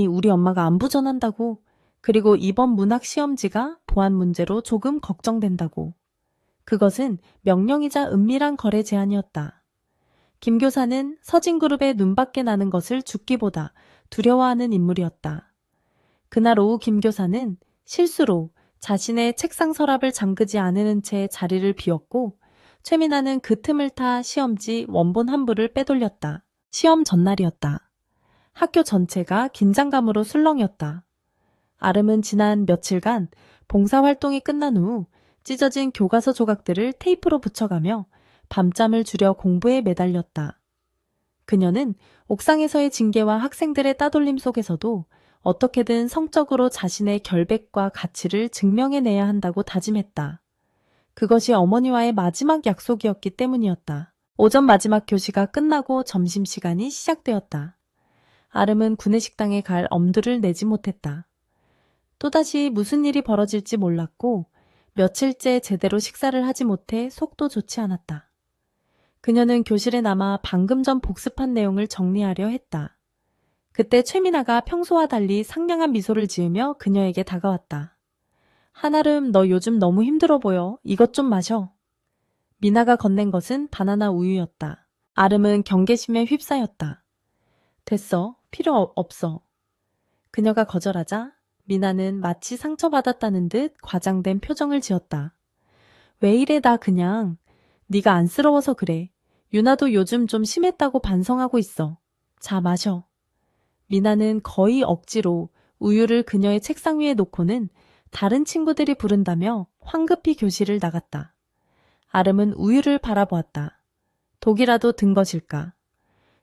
우리 엄마가 안부 전한다고. 그리고 이번 문학 시험지가 보안 문제로 조금 걱정된다고. 그것은 명령이자 은밀한 거래 제안이었다. 김 교사는 서진그룹의 눈밖에 나는 것을 죽기보다 두려워하는 인물이었다. 그날 오후 김 교사는 실수로 자신의 책상 서랍을 잠그지 않은 채 자리를 비웠고 최민아는 그 틈을 타 시험지 원본 한 부를 빼돌렸다. 시험 전날이었다. 학교 전체가 긴장감으로 술렁였다. 아름은 지난 며칠간 봉사활동이 끝난 후 찢어진 교과서 조각들을 테이프로 붙여가며 밤잠을 줄여 공부에 매달렸다. 그녀는 옥상에서의 징계와 학생들의 따돌림 속에서도 어떻게든 성적으로 자신의 결백과 가치를 증명해내야 한다고 다짐했다. 그것이 어머니와의 마지막 약속이었기 때문이었다. 오전 마지막 교시가 끝나고 점심시간이 시작되었다. 아름은 구내식당에 갈 엄두를 내지 못했다. 또다시 무슨 일이 벌어질지 몰랐고 며칠째 제대로 식사를 하지 못해 속도 좋지 않았다. 그녀는 교실에 남아 방금 전 복습한 내용을 정리하려 했다. 그때 최미나가 평소와 달리 상냥한 미소를 지으며 그녀에게 다가왔다. 한아름, 너 요즘 너무 힘들어 보여. 이것 좀 마셔. 미나가 건넨 것은 바나나 우유였다. 아름은 경계심에 휩싸였다. 됐어. 필요 없어. 그녀가 거절하자 미나는 마치 상처받았다는 듯 과장된 표정을 지었다. 왜 이래 나 그냥. 네가 안쓰러워서 그래. 유나도 요즘 좀 심했다고 반성하고 있어. 자, 마셔. 미나는 거의 억지로 우유를 그녀의 책상 위에 놓고는 다른 친구들이 부른다며 황급히 교실을 나갔다. 아름은 우유를 바라보았다. 독이라도 든 것일까?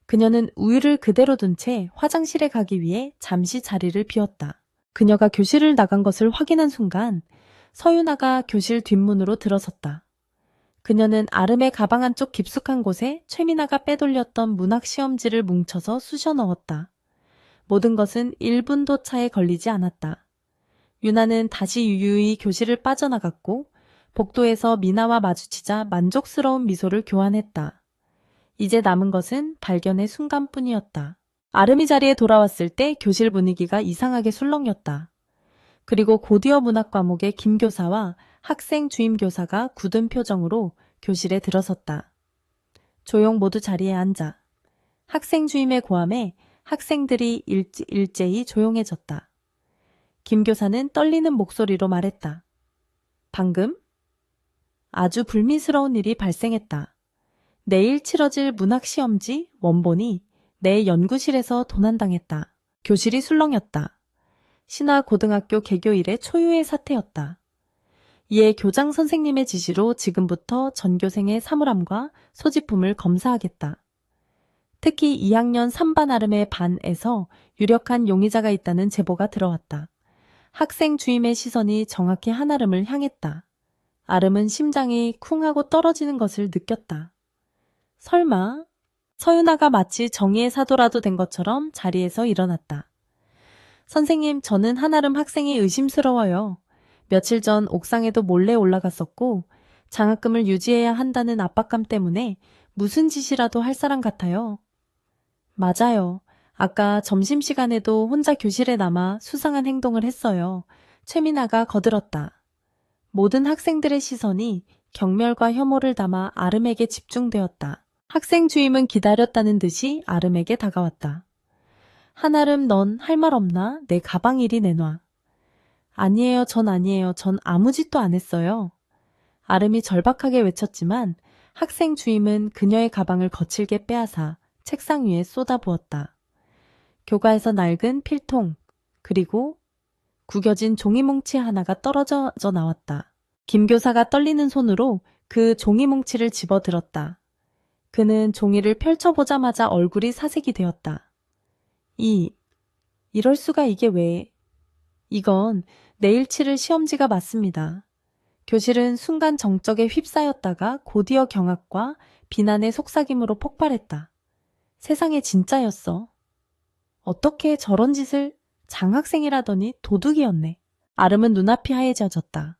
그녀는 우유를 그대로 둔 채 화장실에 가기 위해 잠시 자리를 비웠다. 그녀가 교실을 나간 것을 확인한 순간 서윤아가 교실 뒷문으로 들어섰다. 그녀는 아름의 가방 안쪽 깊숙한 곳에 최미나가 빼돌렸던 문학 시험지를 뭉쳐서 쑤셔 넣었다. 모든 것은 1분도 차에 걸리지 않았다. 유나는 다시 유유히 교실을 빠져나갔고 복도에서 미나와 마주치자 만족스러운 미소를 교환했다. 이제 남은 것은 발견의 순간뿐이었다. 아름이 자리에 돌아왔을 때 교실 분위기가 이상하게 술렁였다. 그리고 고디어 문학 과목의 김 교사와 학생 주임 교사가 굳은 표정으로 교실에 들어섰다. 조용 모두 자리에 앉아. 학생 주임의 고함에 학생들이 일제히 조용해졌다. 김 교사는 떨리는 목소리로 말했다. 방금? 아주 불미스러운 일이 발생했다. 내일 치러질 문학시험지 원본이 내 연구실에서 도난당했다. 교실이 술렁였다. 신화고등학교 개교 이래 초유의 사태였다. 이에 교장 선생님의 지시로 지금부터 전교생의 사물함과 소지품을 검사하겠다. 특히 2학년 3반 아름의 반에서 유력한 용의자가 있다는 제보가 들어왔다. 학생 주임의 시선이 정확히 한아름을 향했다. 아름은 심장이 쿵 하고 떨어지는 것을 느꼈다. 설마? 서윤아가 마치 정의의 사도라도 된 것처럼 자리에서 일어났다. 선생님, 저는 한아름 학생이 의심스러워요. 며칠 전 옥상에도 몰래 올라갔었고 장학금을 유지해야 한다는 압박감 때문에 무슨 짓이라도 할 사람 같아요. 맞아요. 아까 점심시간에도 혼자 교실에 남아 수상한 행동을 했어요. 최미나가 거들었다. 모든 학생들의 시선이 경멸과 혐오를 담아 아름에게 집중되었다. 학생 주임은 기다렸다는 듯이 아름에게 다가왔다. 한아름, 넌 할 말 없나? 내 가방 이리 내놔. 아니에요, 전 아니에요. 전 아무 짓도 안 했어요. 아름이 절박하게 외쳤지만 학생 주임은 그녀의 가방을 거칠게 빼앗아 책상 위에 쏟아부었다. 교과에서 낡은 필통, 그리고 구겨진 종이뭉치 하나가 떨어져 나왔다. 김 교사가 떨리는 손으로 그 종이뭉치를 집어들었다. 그는 종이를 펼쳐보자마자 얼굴이 사색이 되었다. 이럴 수가 이게 왜? 이건 내일 치를 시험지가 맞습니다. 교실은 순간 정적에 휩싸였다가 곧이어 경악과 비난의 속삭임으로 폭발했다. 세상에 진짜였어. 어떻게 저런 짓을 장학생이라더니 도둑이었네. 아름은 눈앞이 하얘져졌다.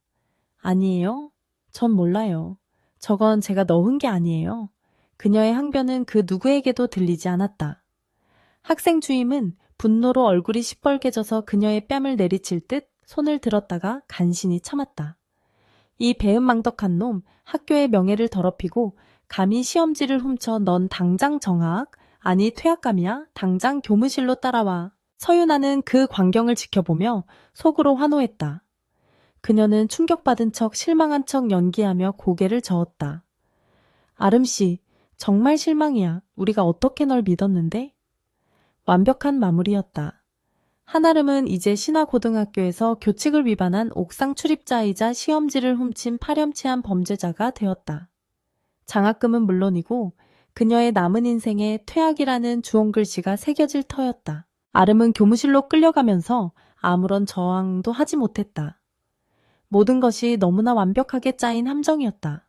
아니에요? 전 몰라요. 저건 제가 넣은 게 아니에요. 그녀의 항변은 그 누구에게도 들리지 않았다. 학생 주임은 분노로 얼굴이 시뻘개져서 그녀의 뺨을 내리칠 듯 손을 들었다가 간신히 참았다. 이 배은망덕한 놈, 학교의 명예를 더럽히고 감히 시험지를 훔쳐 넌 당장 정학, 아니 퇴학감이야? 당장 교무실로 따라와. 서윤아는 그 광경을 지켜보며 속으로 환호했다. 그녀는 충격받은 척 실망한 척 연기하며 고개를 저었다. 아름씨, 정말 실망이야. 우리가 어떻게 널 믿었는데? 완벽한 마무리였다. 한아름은 이제 신화고등학교에서 교칙을 위반한 옥상 출입자이자 시험지를 훔친 파렴치한 범죄자가 되었다. 장학금은 물론이고 그녀의 남은 인생에 퇴학이라는 주홍글씨가 새겨질 터였다. 아름은 교무실로 끌려가면서 아무런 저항도 하지 못했다. 모든 것이 너무나 완벽하게 짜인 함정이었다.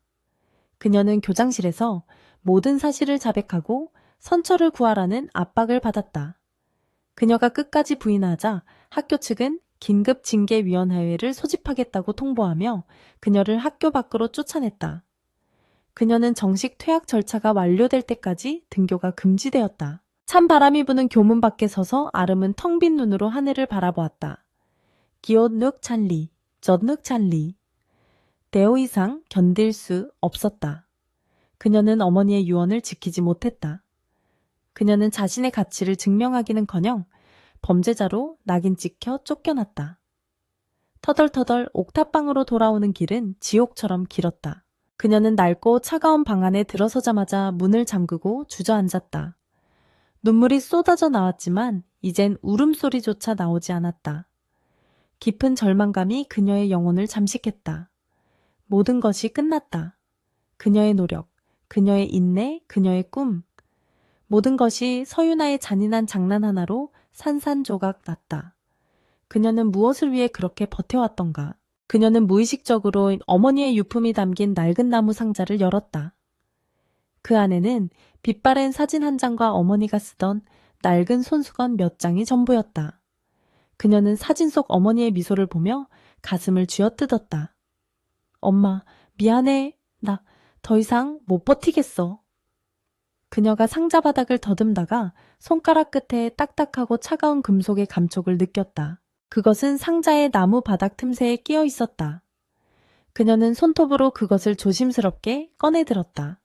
그녀는 교장실에서 모든 사실을 자백하고 선처를 구하라는 압박을 받았다. 그녀가 끝까지 부인하자 학교 측은 긴급 징계위원회를 소집하겠다고 통보하며 그녀를 학교 밖으로 쫓아냈다. 그녀는 정식 퇴학 절차가 완료될 때까지 등교가 금지되었다. 찬 바람이 부는 교문 밖에 서서 아름은 텅 빈 눈으로 하늘을 바라보았다. 기옷 늑 찬리, 젖늑 찬리. 더 이상 견딜 수 없었다. 그녀는 어머니의 유언을 지키지 못했다. 그녀는 자신의 가치를 증명하기는커녕 범죄자로 낙인 찍혀 쫓겨났다. 터덜터덜 옥탑방으로 돌아오는 길은 지옥처럼 길었다. 그녀는 낡고 차가운 방 안에 들어서자마자 문을 잠그고 주저앉았다. 눈물이 쏟아져 나왔지만 이젠 울음소리조차 나오지 않았다. 깊은 절망감이 그녀의 영혼을 잠식했다. 모든 것이 끝났다. 그녀의 노력, 그녀의 인내, 그녀의 꿈. 모든 것이 서유나의 잔인한 장난 하나로 산산조각 났다. 그녀는 무엇을 위해 그렇게 버텨왔던가. 그녀는 무의식적으로 어머니의 유품이 담긴 낡은 나무 상자를 열었다. 그 안에는 빛바랜 사진 한 장과 어머니가 쓰던 낡은 손수건 몇 장이 전부였다. 그녀는 사진 속 어머니의 미소를 보며 가슴을 쥐어뜯었다. 엄마, 미안해. 나 더 이상 못 버티겠어. 그녀가 상자 바닥을 더듬다가 손가락 끝에 딱딱하고 차가운 금속의 감촉을 느꼈다. 그것은 상자의 나무 바닥 틈새에 끼어 있었다. 그녀는 손톱으로 그것을 조심스럽게 꺼내들었다.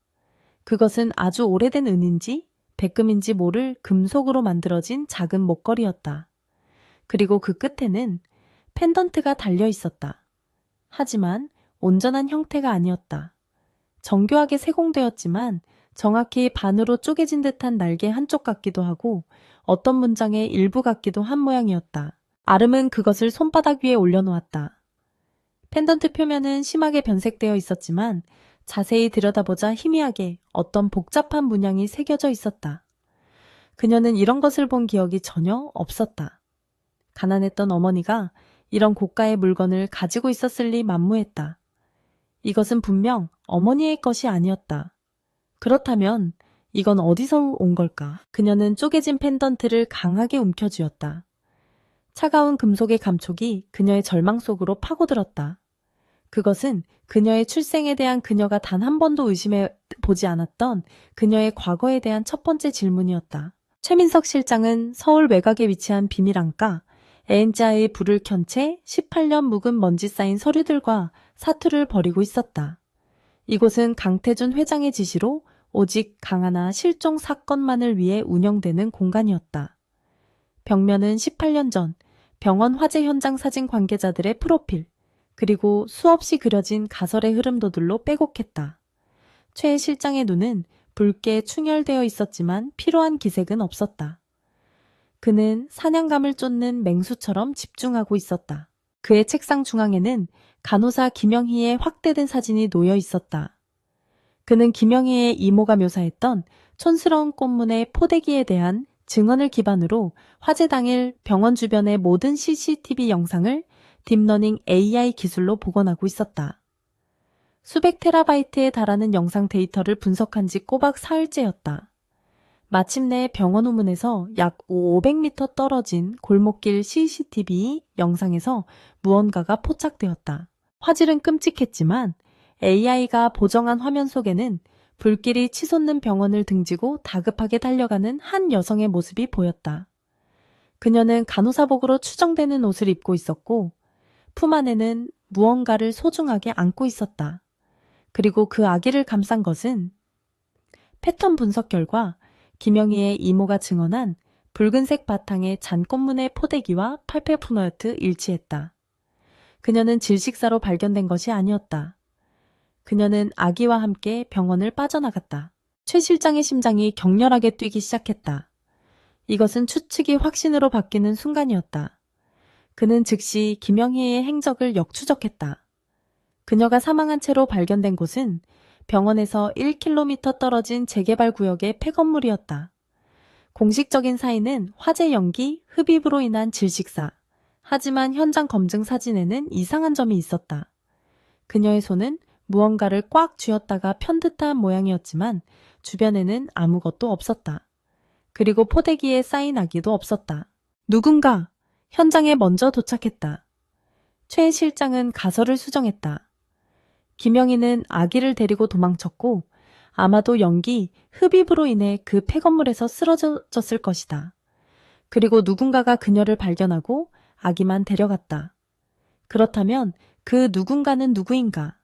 그것은 아주 오래된 은인지 백금인지 모를 금속으로 만들어진 작은 목걸이였다. 그리고 그 끝에는 펜던트가 달려 있었다. 하지만 온전한 형태가 아니었다. 정교하게 세공되었지만 정확히 반으로 쪼개진 듯한 날개 한쪽 같기도 하고 어떤 문장의 일부 같기도 한 모양이었다. 아름은 그것을 손바닥 위에 올려놓았다. 펜던트 표면은 심하게 변색되어 있었지만 자세히 들여다보자 희미하게 어떤 복잡한 문양이 새겨져 있었다. 그녀는 이런 것을 본 기억이 전혀 없었다. 가난했던 어머니가 이런 고가의 물건을 가지고 있었을 리 만무했다. 이것은 분명 어머니의 것이 아니었다. 그렇다면 이건 어디서 온 걸까? 그녀는 쪼개진 펜던트를 강하게 움켜쥐었다. 차가운 금속의 감촉이 그녀의 절망 속으로 파고들었다. 그것은 그녀의 출생에 대한 그녀가 단 한 번도 의심해 보지 않았던 그녀의 과거에 대한 첫 번째 질문이었다. 최민석 실장은 서울 외곽에 위치한 비밀 안가 에엔자의 불을 켠 채 18년 묵은 먼지 쌓인 서류들과 사투를 벌이고 있었다. 이곳은 강태준 회장의 지시로 오직 강하나 실종 사건만을 위해 운영되는 공간이었다. 벽면은 18년 전 병원 화재 현장 사진 관계자들의 프로필, 그리고 수없이 그려진 가설의 흐름도들로 빼곡했다. 최 실장의 눈은 붉게 충혈되어 있었지만 피로한 기색은 없었다. 그는 사냥감을 쫓는 맹수처럼 집중하고 있었다. 그의 책상 중앙에는 간호사 김영희의 확대된 사진이 놓여 있었다. 그는 김영희의 이모가 묘사했던 촌스러운 꽃문의 포대기에 대한 증언을 기반으로 화재 당일 병원 주변의 모든 CCTV 영상을 딥러닝 AI 기술로 복원하고 있었다. 수백 테라바이트에 달하는 영상 데이터를 분석한 지 꼬박 사흘째였다. 마침내 병원 후문에서 약 500m 떨어진 골목길 CCTV 영상에서 무언가가 포착되었다. 화질은 끔찍했지만 AI가 보정한 화면 속에는 불길이 치솟는 병원을 등지고 다급하게 달려가는 한 여성의 모습이 보였다. 그녀는 간호사복으로 추정되는 옷을 입고 있었고 품 안에는 무언가를 소중하게 안고 있었다. 그리고 그 아기를 감싼 것은 패턴 분석 결과 김영희의 이모가 증언한 붉은색 바탕의 잔꽃무늬 포대기와 팔페프너였트 일치했다. 그녀는 질식사로 발견된 것이 아니었다. 그녀는 아기와 함께 병원을 빠져나갔다. 최 실장의 심장이 격렬하게 뛰기 시작했다. 이것은 추측이 확신으로 바뀌는 순간이었다. 그는 즉시 김영희의 행적을 역추적했다. 그녀가 사망한 채로 발견된 곳은 병원에서 1km 떨어진 재개발 구역의 폐건물이었다. 공식적인 사인은 화재 연기, 흡입으로 인한 질식사. 하지만 현장 검증 사진에는 이상한 점이 있었다. 그녀의 손은 무언가를 꽉 쥐었다가 편 듯한 모양이었지만 주변에는 아무것도 없었다. 그리고 포대기에 쌓인 아기도 없었다. 누군가 현장에 먼저 도착했다. 최 실장은 가설을 수정했다. 김영희는 아기를 데리고 도망쳤고 아마도 연기, 흡입으로 인해 그 폐건물에서 쓰러졌을 것이다. 그리고 누군가가 그녀를 발견하고 아기만 데려갔다. 그렇다면 그 누군가는 누구인가?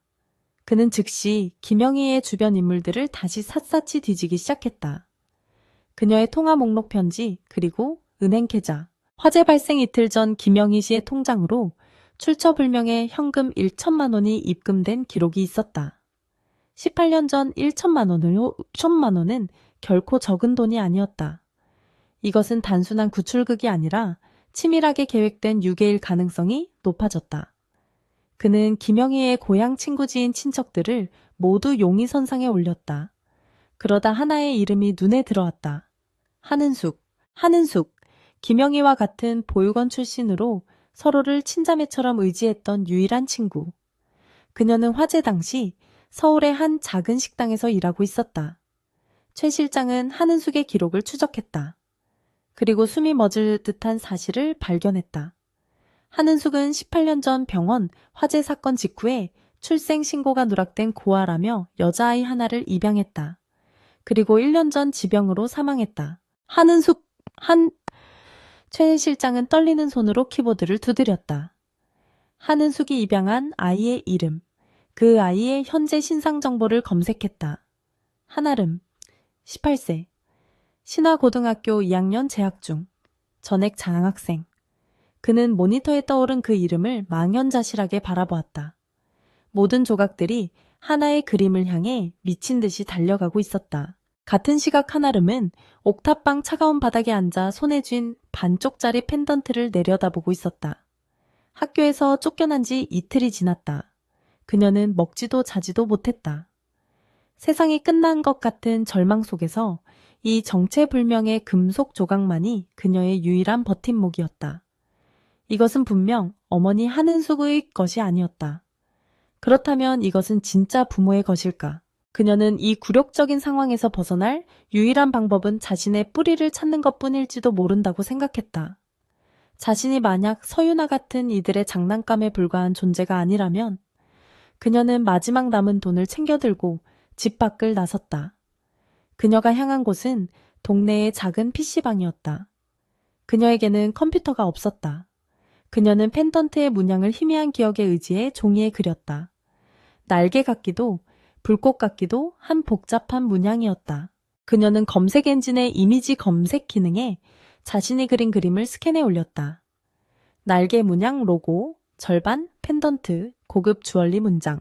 그는 즉시 김영희의 주변 인물들을 다시 샅샅이 뒤지기 시작했다. 그녀의 통화 목록 편지, 그리고 은행 계좌. 화재 발생 이틀 전 김영희 씨의 통장으로 출처불명의 현금 1천만 원이 입금된 기록이 있었다. 18년 전 1천만 원은 결코 적은 돈이 아니었다. 이것은 단순한 구출극이 아니라 치밀하게 계획된 유괴일 가능성이 높아졌다. 그는 김영희의 고향 친구 지인 친척들을 모두 용의선상에 올렸다. 그러다 하나의 이름이 눈에 들어왔다. 한은숙. 김영희와 같은 보육원 출신으로 서로를 친자매처럼 의지했던 유일한 친구. 그녀는 화재 당시 서울의 한 작은 식당에서 일하고 있었다. 최 실장은 한은숙의 기록을 추적했다. 그리고 숨이 멎을 듯한 사실을 발견했다. 한은숙은 18년 전 병원 화재 사건 직후에 출생 신고가 누락된 고아라며 여자아이 하나를 입양했다. 그리고 1년 전 지병으로 사망했다. 최 실장은 떨리는 손으로 키보드를 두드렸다. 한은숙이 입양한 아이의 이름, 그 아이의 현재 신상 정보를 검색했다. 한아름, 18세, 신화고등학교 2학년 재학 중, 전액 장학생. 그는 모니터에 떠오른 그 이름을 망연자실하게 바라보았다. 모든 조각들이 하나의 그림을 향해 미친 듯이 달려가고 있었다. 같은 시각 한아름은 옥탑방 차가운 바닥에 앉아 손에 쥔 반쪽짜리 펜던트를 내려다보고 있었다. 학교에서 쫓겨난 지 이틀이 지났다. 그녀는 먹지도 자지도 못했다. 세상이 끝난 것 같은 절망 속에서 이 정체불명의 금속 조각만이 그녀의 유일한 버팀목이었다. 이것은 분명 어머니 한은숙의 것이 아니었다. 그렇다면 이것은 진짜 부모의 것일까? 그녀는 이 굴욕적인 상황에서 벗어날 유일한 방법은 자신의 뿌리를 찾는 것뿐일지도 모른다고 생각했다. 자신이 만약 서유나 같은 이들의 장난감에 불과한 존재가 아니라면 그녀는 마지막 남은 돈을 챙겨들고 집 밖을 나섰다. 그녀가 향한 곳은 동네의 작은 PC방이었다. 그녀에게는 컴퓨터가 없었다. 그녀는 펜던트의 문양을 희미한 기억에 의지해 종이에 그렸다. 날개 같기도 불꽃 같기도 한 복잡한 문양이었다. 그녀는 검색 엔진의 이미지 검색 기능에 자신이 그린 그림을 스캔해 올렸다. 날개 문양 로고, 절반, 펜던트, 고급 주얼리 문장.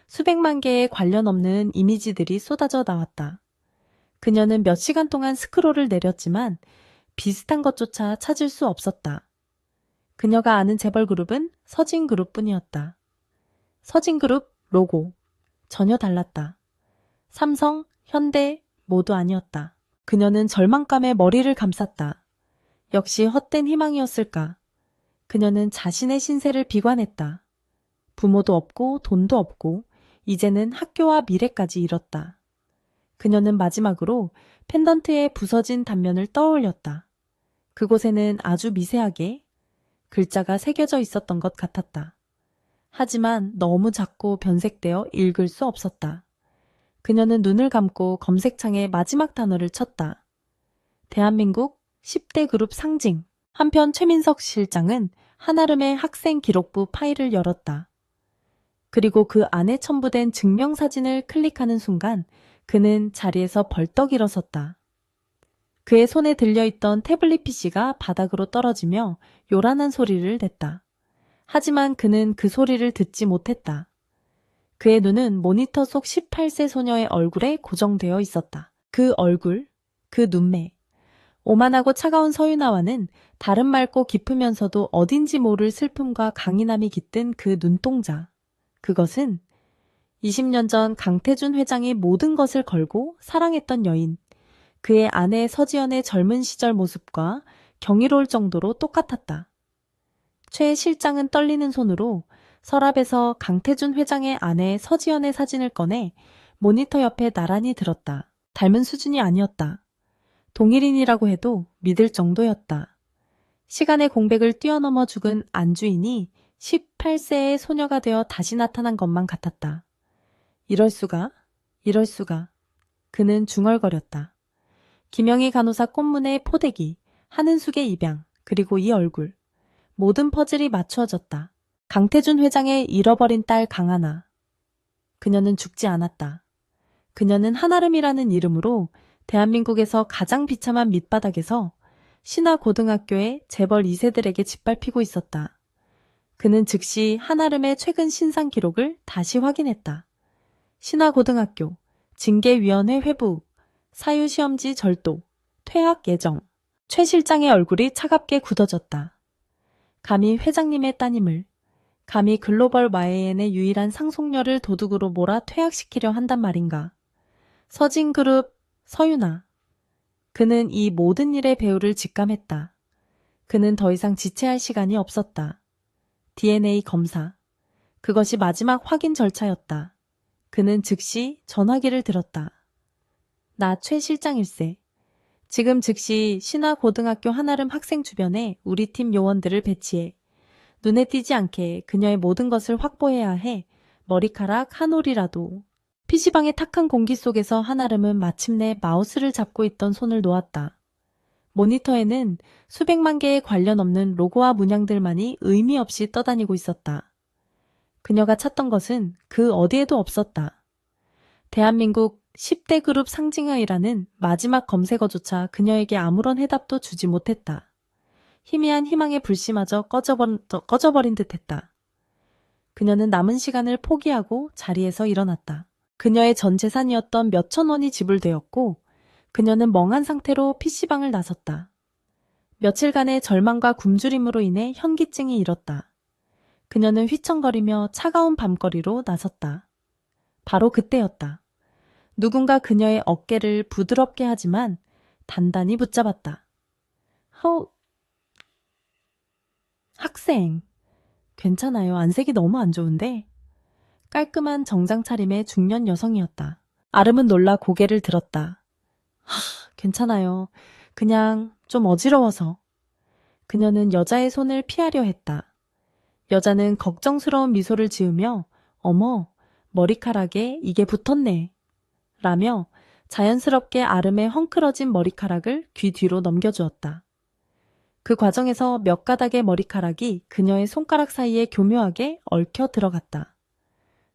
수백만 개의 관련 없는 이미지들이 쏟아져 나왔다. 그녀는 몇 시간 동안 스크롤을 내렸지만 비슷한 것조차 찾을 수 없었다. 그녀가 아는 재벌 그룹은 서진그룹뿐이었다. 서진그룹 로고. 전혀 달랐다. 삼성, 현대 모두 아니었다. 그녀는 절망감에 머리를 감쌌다. 역시 헛된 희망이었을까. 그녀는 자신의 신세를 비관했다. 부모도 없고 돈도 없고 이제는 학교와 미래까지 잃었다. 그녀는 마지막으로 펜던트의 부서진 단면을 떠올렸다. 그곳에는 아주 미세하게 글자가 새겨져 있었던 것 같았다. 하지만 너무 작고 변색되어 읽을 수 없었다. 그녀는 눈을 감고 검색창에 마지막 단어를 쳤다. 대한민국 10대 그룹 상징. 한편 최민석 실장은 한아름의 학생 기록부 파일을 열었다. 그리고 그 안에 첨부된 증명사진을 클릭하는 순간 그는 자리에서 벌떡 일어섰다. 그의 손에 들려있던 태블릿 PC가 바닥으로 떨어지며 요란한 소리를 냈다. 하지만 그는 그 소리를 듣지 못했다. 그의 눈은 모니터 속 18세 소녀의 얼굴에 고정되어 있었다. 그 얼굴, 그 눈매. 오만하고 차가운 서유나와는 다른 맑고 깊으면서도 어딘지 모를 슬픔과 강인함이 깃든 그 눈동자. 그것은 20년 전 강태준 회장이 모든 것을 걸고 사랑했던 여인, 그의 아내 서지연의 젊은 시절 모습과 경이로울 정도로 똑같았다. 최 실장은 떨리는 손으로 서랍에서 강태준 회장의 아내 서지연의 사진을 꺼내 모니터 옆에 나란히 들었다. 닮은 수준이 아니었다. 동일인이라고 해도 믿을 정도였다. 시간의 공백을 뛰어넘어 죽은 안주인이 18세의 소녀가 되어 다시 나타난 것만 같았다. 이럴 수가, 이럴 수가. 그는 중얼거렸다. 김영희 간호사 꽃문의 포대기, 한은숙의 입양, 그리고 이 얼굴. 모든 퍼즐이 맞추어졌다. 강태준 회장의 잃어버린 딸 강하나. 그녀는 죽지 않았다. 그녀는 한아름이라는 이름으로 대한민국에서 가장 비참한 밑바닥에서 신화고등학교의 재벌 2세들에게 짓밟히고 있었다. 그는 즉시 한아름의 최근 신상 기록을 다시 확인했다. 신화고등학교, 징계위원회 회부, 사유시험지 절도, 퇴학 예정. 최 실장의 얼굴이 차갑게 굳어졌다. 감히 회장님의 따님을, 감히 글로벌 YN의 유일한 상속녀를 도둑으로 몰아 퇴학시키려 한단 말인가. 서진그룹 서윤아. 그는 이 모든 일의 배후를 직감했다. 그는 더 이상 지체할 시간이 없었다. DNA 검사. 그것이 마지막 확인 절차였다. 그는 즉시 전화기를 들었다. 나 최 실장일세. 지금 즉시 신화고등학교 한아름 학생 주변에 우리 팀 요원들을 배치해. 눈에 띄지 않게 그녀의 모든 것을 확보해야 해. 머리카락 한 올이라도. PC방의 탁한 공기 속에서 한아름은 마침내 마우스를 잡고 있던 손을 놓았다. 모니터에는 수백만 개의 관련 없는 로고와 문양들만이 의미 없이 떠다니고 있었다. 그녀가 찾던 것은 그 어디에도 없었다. 대한민국 10대 그룹 상징어이라는 마지막 검색어조차 그녀에게 아무런 해답도 주지 못했다. 희미한 희망의 불씨마저 꺼져버린 듯했다. 그녀는 남은 시간을 포기하고 자리에서 일어났다. 그녀의 전 재산이었던 몇천 원이 지불되었고 그녀는 멍한 상태로 PC방을 나섰다. 며칠간의 절망과 굶주림으로 인해 현기증이 일었다. 그녀는 휘청거리며 차가운 밤거리로 나섰다. 바로 그때였다. 누군가 그녀의 어깨를 부드럽게 하지만 단단히 붙잡았다. 학생. 괜찮아요. 안색이 너무 안 좋은데. 깔끔한 정장 차림의 중년 여성이었다. 아름은 놀라 고개를 들었다. 괜찮아요. 그냥 좀 어지러워서. 그녀는 여자의 손을 피하려 했다. 여자는 걱정스러운 미소를 지으며 어머, 머리카락에 이게 붙었네. 라며 자연스럽게 아름의 헝클어진 머리카락을 귀 뒤로 넘겨주었다. 그 과정에서 몇 가닥의 머리카락이 그녀의 손가락 사이에 교묘하게 얽혀 들어갔다.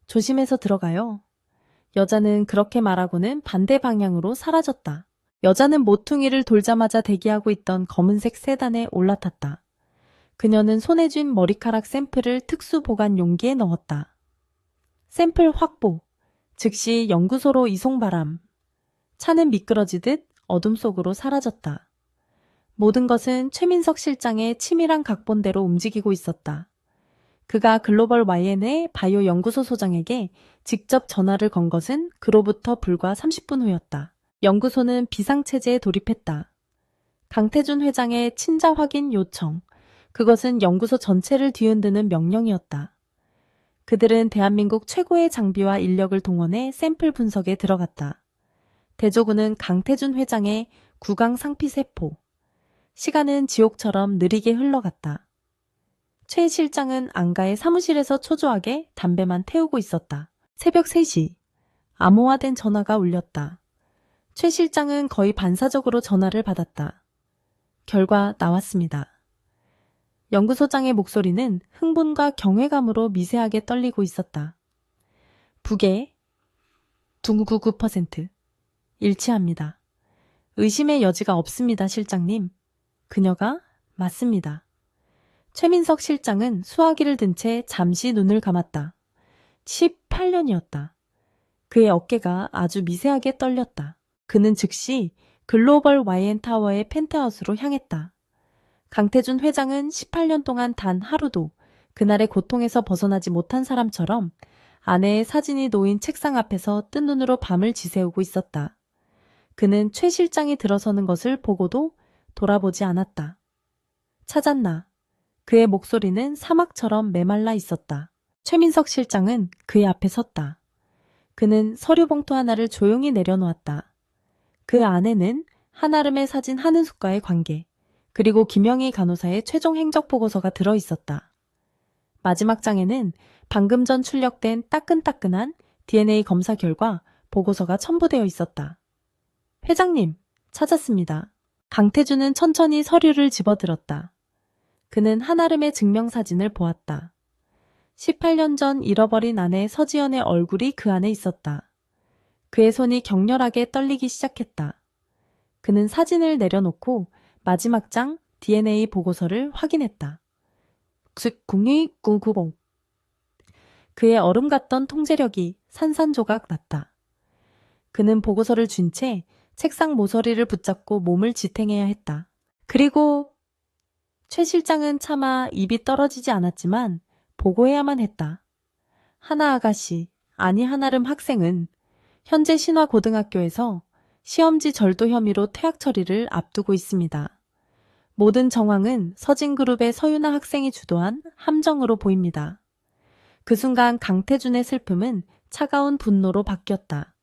조심해서 들어가요. 여자는 그렇게 말하고는 반대 방향으로 사라졌다. 여자는 모퉁이를 돌자마자 대기하고 있던 검은색 세단에 올라탔다. 그녀는 손에 쥔 머리카락 샘플을 특수 보관 용기에 넣었다. 샘플 확보. 즉시 연구소로 이송 바람. 차는 미끄러지듯 어둠 속으로 사라졌다. 모든 것은 최민석 실장의 치밀한 각본대로 움직이고 있었다. 그가 글로벌 YN의 바이오 연구소 소장에게 직접 전화를 건 것은 그로부터 불과 30분 후였다. 연구소는 비상체제에 돌입했다. 강태준 회장의 친자 확인 요청. 그것은 연구소 전체를 뒤흔드는 명령이었다. 그들은 대한민국 최고의 장비와 인력을 동원해 샘플 분석에 들어갔다. 대조군은 강태준 회장의 구강 상피세포. 시간은 지옥처럼 느리게 흘러갔다. 최 실장은 안가의 사무실에서 초조하게 담배만 태우고 있었다. 새벽 3시. 암호화된 전화가 울렸다. 최 실장은 거의 반사적으로 전화를 받았다. 결과 나왔습니다. 연구소장의 목소리는 흥분과 경외감으로 미세하게 떨리고 있었다. 북의 999% 일치합니다. 의심의 여지가 없습니다, 실장님. 그녀가 맞습니다. 최민석 실장은 수화기를 든 채 잠시 눈을 감았다. 18년이었다. 그의 어깨가 아주 미세하게 떨렸다. 그는 즉시 글로벌 YN 타워의 펜트하우스로 향했다. 강태준 회장은 18년 동안 단 하루도 그날의 고통에서 벗어나지 못한 사람처럼 아내의 사진이 놓인 책상 앞에서 뜬 눈으로 밤을 지새우고 있었다. 그는 최 실장이 들어서는 것을 보고도 돌아보지 않았다. 찾았나? 그의 목소리는 사막처럼 메말라 있었다. 최민석 실장은 그의 앞에 섰다. 그는 서류 봉투 하나를 조용히 내려놓았다. 그 안에는 한아름의 사진 한은숙과의 관계, 그리고 김영희 간호사의 최종 행적 보고서가 들어있었다. 마지막 장에는 방금 전 출력된 따끈따끈한 DNA 검사 결과 보고서가 첨부되어 있었다. 회장님, 찾았습니다. 강태준은 천천히 서류를 집어들었다. 그는 한아름의 증명사진을 보았다. 18년 전 잃어버린 아내 서지연의 얼굴이 그 안에 있었다. 그의 손이 격렬하게 떨리기 시작했다. 그는 사진을 내려놓고 마지막 장 DNA 보고서를 확인했다. 국립990. 그의 얼음 같던 통제력이 산산조각 났다. 그는 보고서를 쥔 채 책상 모서리를 붙잡고 몸을 지탱해야 했다. 그리고 최 실장은 차마 입이 떨어지지 않았지만 보고해야만 했다. 하나 아가씨, 아니 한아름 학생은 현재 신화고등학교에서 시험지 절도 혐의로 퇴학 처리를 앞두고 있습니다. 모든 정황은 서진그룹의 서유나 학생이 주도한 함정으로 보입니다. 그 순간 강태준의 슬픔은 차가운 분노로 바뀌었다.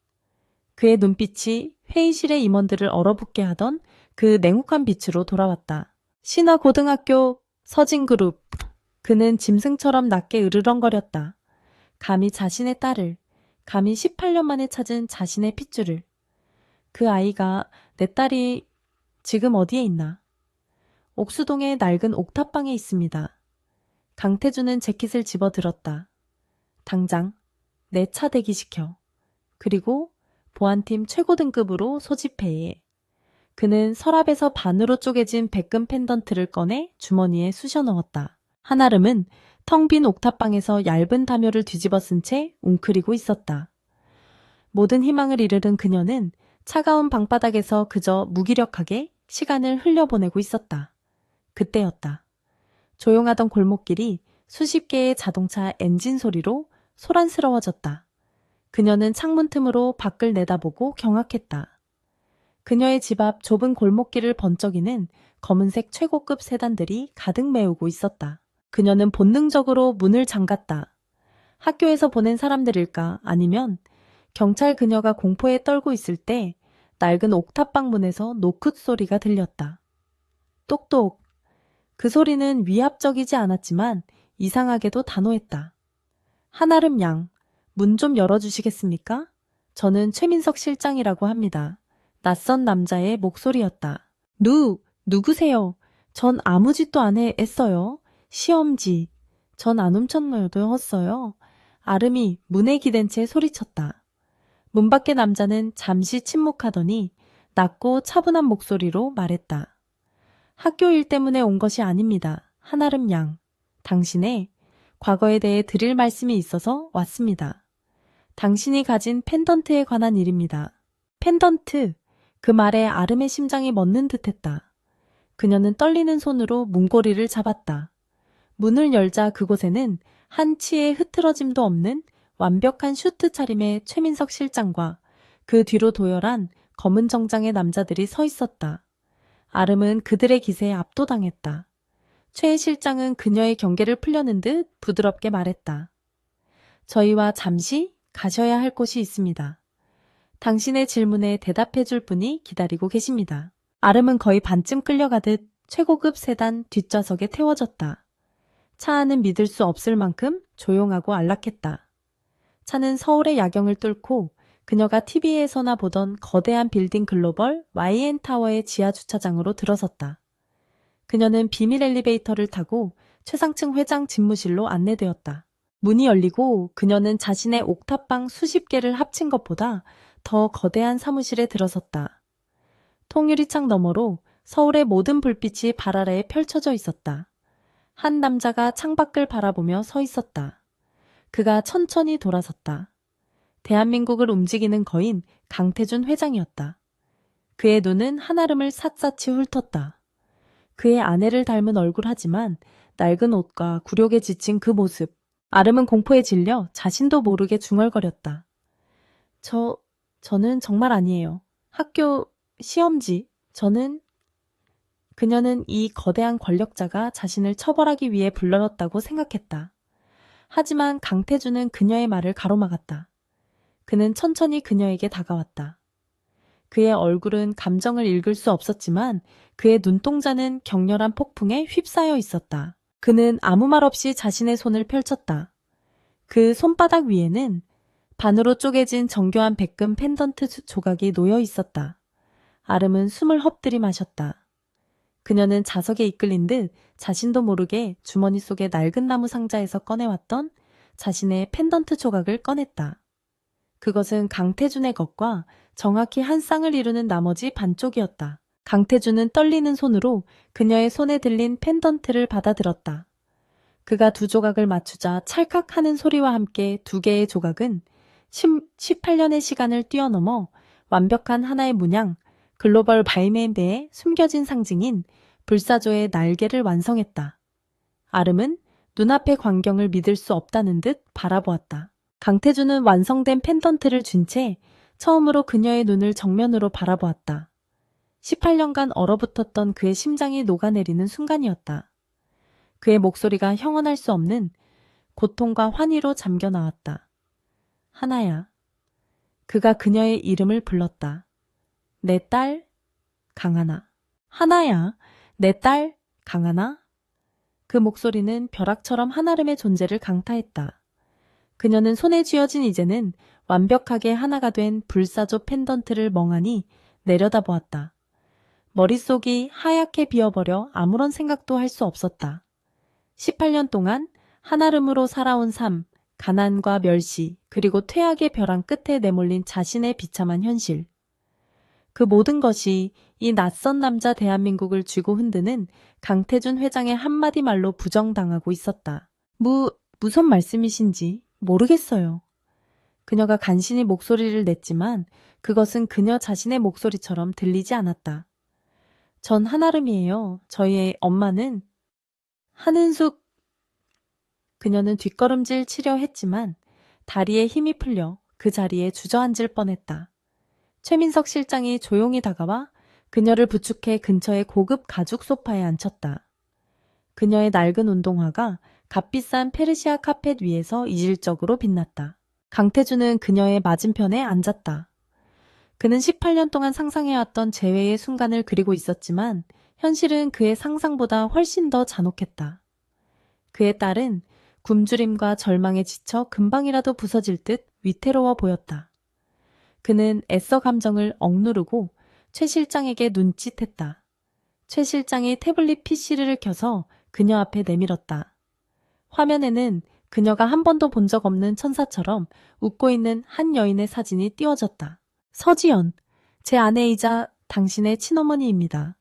그의 눈빛이 회의실의 임원들을 얼어붙게 하던 그 냉혹한 빛으로 돌아왔다. 신화고등학교 서진그룹. 그는 짐승처럼 낮게 으르렁거렸다. 감히 자신의 딸을, 감히 18년 만에 찾은 자신의 핏줄을. 그 아이가, 내 딸이 지금 어디에 있나? 옥수동의 낡은 옥탑방에 있습니다. 강태준은 재킷을 집어들었다. 당장 내 차 대기시켜. 그리고 보안팀 최고 등급으로 소집해. 그는 서랍에서 반으로 쪼개진 백금 펜던트를 꺼내 주머니에 쑤셔 넣었다. 한아름은 텅 빈 옥탑방에서 얇은 담요를 뒤집어 쓴 채 웅크리고 있었다. 모든 희망을 잃은 그녀는 차가운 방바닥에서 그저 무기력하게 시간을 흘려보내고 있었다. 그때였다. 조용하던 골목길이 수십 개의 자동차 엔진 소리로 소란스러워졌다. 그녀는 창문 틈으로 밖을 내다보고 경악했다. 그녀의 집 앞 좁은 골목길을 번쩍이는 검은색 최고급 세단들이 가득 메우고 있었다. 그녀는 본능적으로 문을 잠갔다. 학교에서 보낸 사람들일까 아니면 경찰 그녀가 공포에 떨고 있을 때 낡은 옥탑방 문에서 노크 소리가 들렸다. 똑똑. 그 소리는 위압적이지 않았지만 이상하게도 단호했다. 한아름 양, 문 좀 열어주시겠습니까? 저는 최민석 실장이라고 합니다. 낯선 남자의 목소리였다. 누구세요? 전 아무 짓도 안 했어요. 시험지. 전 안 훔쳤어요. 아름이 문에 기댄 채 소리쳤다. 문 밖의 남자는 잠시 침묵하더니 낮고 차분한 목소리로 말했다. 학교 일 때문에 온 것이 아닙니다. 한아름 양. 당신의 과거에 대해 드릴 말씀이 있어서 왔습니다. 당신이 가진 펜던트에 관한 일입니다. 펜던트. 그 말에 아름의 심장이 멎는 듯했다. 그녀는 떨리는 손으로 문고리를 잡았다. 문을 열자 그곳에는 한 치의 흐트러짐도 없는 완벽한 슈트 차림의 최민석 실장과 그 뒤로 도열한 검은 정장의 남자들이 서 있었다. 아름은 그들의 기세에 압도당했다. 최 실장은 그녀의 경계를 풀려는 듯 부드럽게 말했다. 저희와 잠시 가셔야 할 곳이 있습니다. 당신의 질문에 대답해 줄 분이 기다리고 계십니다. 아름은 거의 반쯤 끌려가듯 최고급 세단 뒷좌석에 태워졌다. 차 안은 믿을 수 없을 만큼 조용하고 안락했다. 차는 서울의 야경을 뚫고 그녀가 TV에서나 보던 거대한 빌딩 글로벌 YN타워의 지하주차장으로 들어섰다. 그녀는 비밀 엘리베이터를 타고 최상층 회장 집무실로 안내되었다. 문이 열리고 그녀는 자신의 옥탑방 수십 개를 합친 것보다 더 거대한 사무실에 들어섰다. 통유리창 너머로 서울의 모든 불빛이 발 아래에 펼쳐져 있었다. 한 남자가 창밖을 바라보며 서 있었다. 그가 천천히 돌아섰다. 대한민국을 움직이는 거인 강태준 회장이었다. 그의 눈은 한아름을 샅샅이 훑었다. 그의 아내를 닮은 얼굴 하지만 낡은 옷과 굴욕에 지친 그 모습. 아름은 공포에 질려 자신도 모르게 중얼거렸다. 저는 정말 아니에요. 학교 시험지. 그녀는 이 거대한 권력자가 자신을 처벌하기 위해 불러렀다고 생각했다. 하지만 강태준은 그녀의 말을 가로막았다. 그는 천천히 그녀에게 다가왔다. 그의 얼굴은 감정을 읽을 수 없었지만 그의 눈동자는 격렬한 폭풍에 휩싸여 있었다. 그는 아무 말 없이 자신의 손을 펼쳤다. 그 손바닥 위에는 반으로 쪼개진 정교한 백금 펜던트 조각이 놓여 있었다. 아름은 숨을 헛들이 마셨다. 그녀는 자석에 이끌린 듯 자신도 모르게 주머니 속의 낡은 나무 상자에서 꺼내왔던 자신의 펜던트 조각을 꺼냈다. 그것은 강태준의 것과 정확히 한 쌍을 이루는 나머지 반쪽이었다. 강태준은 떨리는 손으로 그녀의 손에 들린 펜던트를 받아들었다. 그가 두 조각을 맞추자 찰칵 하는 소리와 함께 두 개의 조각은 18년의 시간을 뛰어넘어 완벽한 하나의 문양, 글로벌 바이맨배에 숨겨진 상징인 불사조의 날개를 완성했다. 아름은 눈앞의 광경을 믿을 수 없다는 듯 바라보았다. 강태준은 완성된 펜던트를 쥔 채 처음으로 그녀의 눈을 정면으로 바라보았다. 18년간 얼어붙었던 그의 심장이 녹아내리는 순간이었다. 그의 목소리가 형언할 수 없는 고통과 환희로 잠겨 나왔다. 하나야. 그가 그녀의 이름을 불렀다. 내 딸, 강하나. 하나야. 내 딸, 강하나. 그 목소리는 벼락처럼 한아름의 존재를 강타했다. 그녀는 손에 쥐어진 이제는 완벽하게 하나가 된 불사조 펜던트를 멍하니 내려다보았다. 머릿속이 하얗게 비어버려 아무런 생각도 할 수 없었다. 18년 동안 한아름으로 살아온 삶, 가난과 멸시, 그리고 퇴학의 벼랑 끝에 내몰린 자신의 비참한 현실. 그 모든 것이 이 낯선 남자 대한민국을 쥐고 흔드는 강태준 회장의 한마디 말로 부정당하고 있었다. 무슨 말씀이신지 모르겠어요. 그녀가 간신히 목소리를 냈지만 그것은 그녀 자신의 목소리처럼 들리지 않았다. 전 한아름이에요. 저희의 엄마는 한은숙. 그녀는 뒷걸음질 치려 했지만 다리에 힘이 풀려 그 자리에 주저앉을 뻔했다. 최민석 실장이 조용히 다가와 그녀를 부축해 근처의 고급 가죽 소파에 앉혔다. 그녀의 낡은 운동화가 값비싼 페르시아 카펫 위에서 이질적으로 빛났다. 강태준은 그녀의 맞은편에 앉았다. 그는 18년 동안 상상해왔던 재회의 순간을 그리고 있었지만 현실은 그의 상상보다 훨씬 더 잔혹했다. 그의 딸은 굶주림과 절망에 지쳐 금방이라도 부서질 듯 위태로워 보였다. 그는 애써 감정을 억누르고 최 실장에게 눈짓했다. 최 실장이 태블릿 PC를 켜서 그녀 앞에 내밀었다. 화면에는 그녀가 한 번도 본 적 없는 천사처럼 웃고 있는 한 여인의 사진이 띄워졌다. 서지연, 제 아내이자 당신의 친어머니입니다.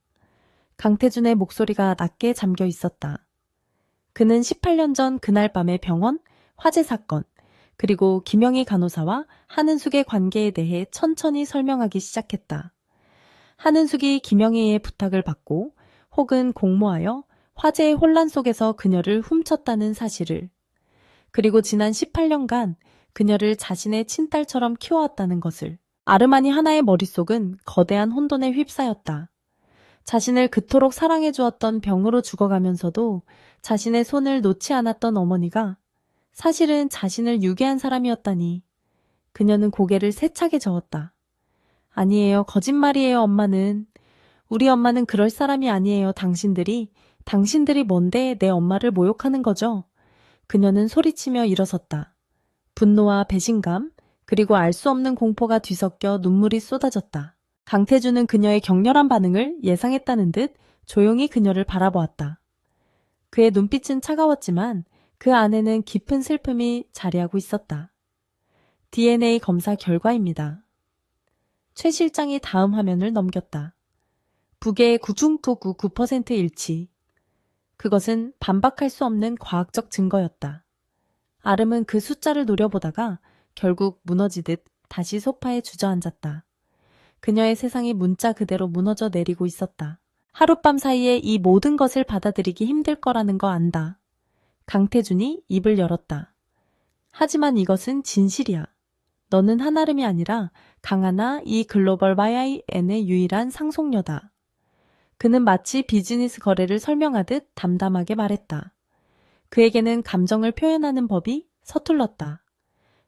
강태준의 목소리가 낮게 잠겨 있었다. 그는 18년 전 그날 밤의 병원, 화재 사건, 그리고 김영희 간호사와 한은숙의 관계에 대해 천천히 설명하기 시작했다. 한은숙이 김영희의 부탁을 받고 혹은 공모하여 화재의 혼란 속에서 그녀를 훔쳤다는 사실을, 그리고 지난 18년간 그녀를 자신의 친딸처럼 키워왔다는 것을. 아르마니 하나의 머릿속은 거대한 혼돈에 휩싸였다. 자신을 그토록 사랑해 주었던 병으로 죽어가면서도 자신의 손을 놓지 않았던 어머니가 사실은 자신을 유괴한 사람이었다니. 그녀는 고개를 세차게 저었다. 아니에요. 거짓말이에요, 엄마는. 우리 엄마는 그럴 사람이 아니에요. 당신들이 뭔데 내 엄마를 모욕하는 거죠? 그녀는 소리치며 일어섰다. 분노와 배신감, 그리고 알 수 없는 공포가 뒤섞여 눈물이 쏟아졌다. 강태준은 그녀의 격렬한 반응을 예상했다는 듯 조용히 그녀를 바라보았다. 그의 눈빛은 차가웠지만 그 안에는 깊은 슬픔이 자리하고 있었다. DNA 검사 결과입니다. 최 실장이 다음 화면을 넘겼다. 북의 구중토구 9% 일치. 그것은 반박할 수 없는 과학적 증거였다. 아름은 그 숫자를 노려보다가 결국 무너지듯 다시 소파에 주저앉았다. 그녀의 세상이 문자 그대로 무너져 내리고 있었다. 하룻밤 사이에 이 모든 것을 받아들이기 힘들 거라는 거 안다. 강태준이 입을 열었다. 하지만 이것은 진실이야. 너는 한아름이 아니라 강하나 이 글로벌 YIN의 유일한 상속녀다. 그는 마치 비즈니스 거래를 설명하듯 담담하게 말했다. 그에게는 감정을 표현하는 법이 서툴렀다.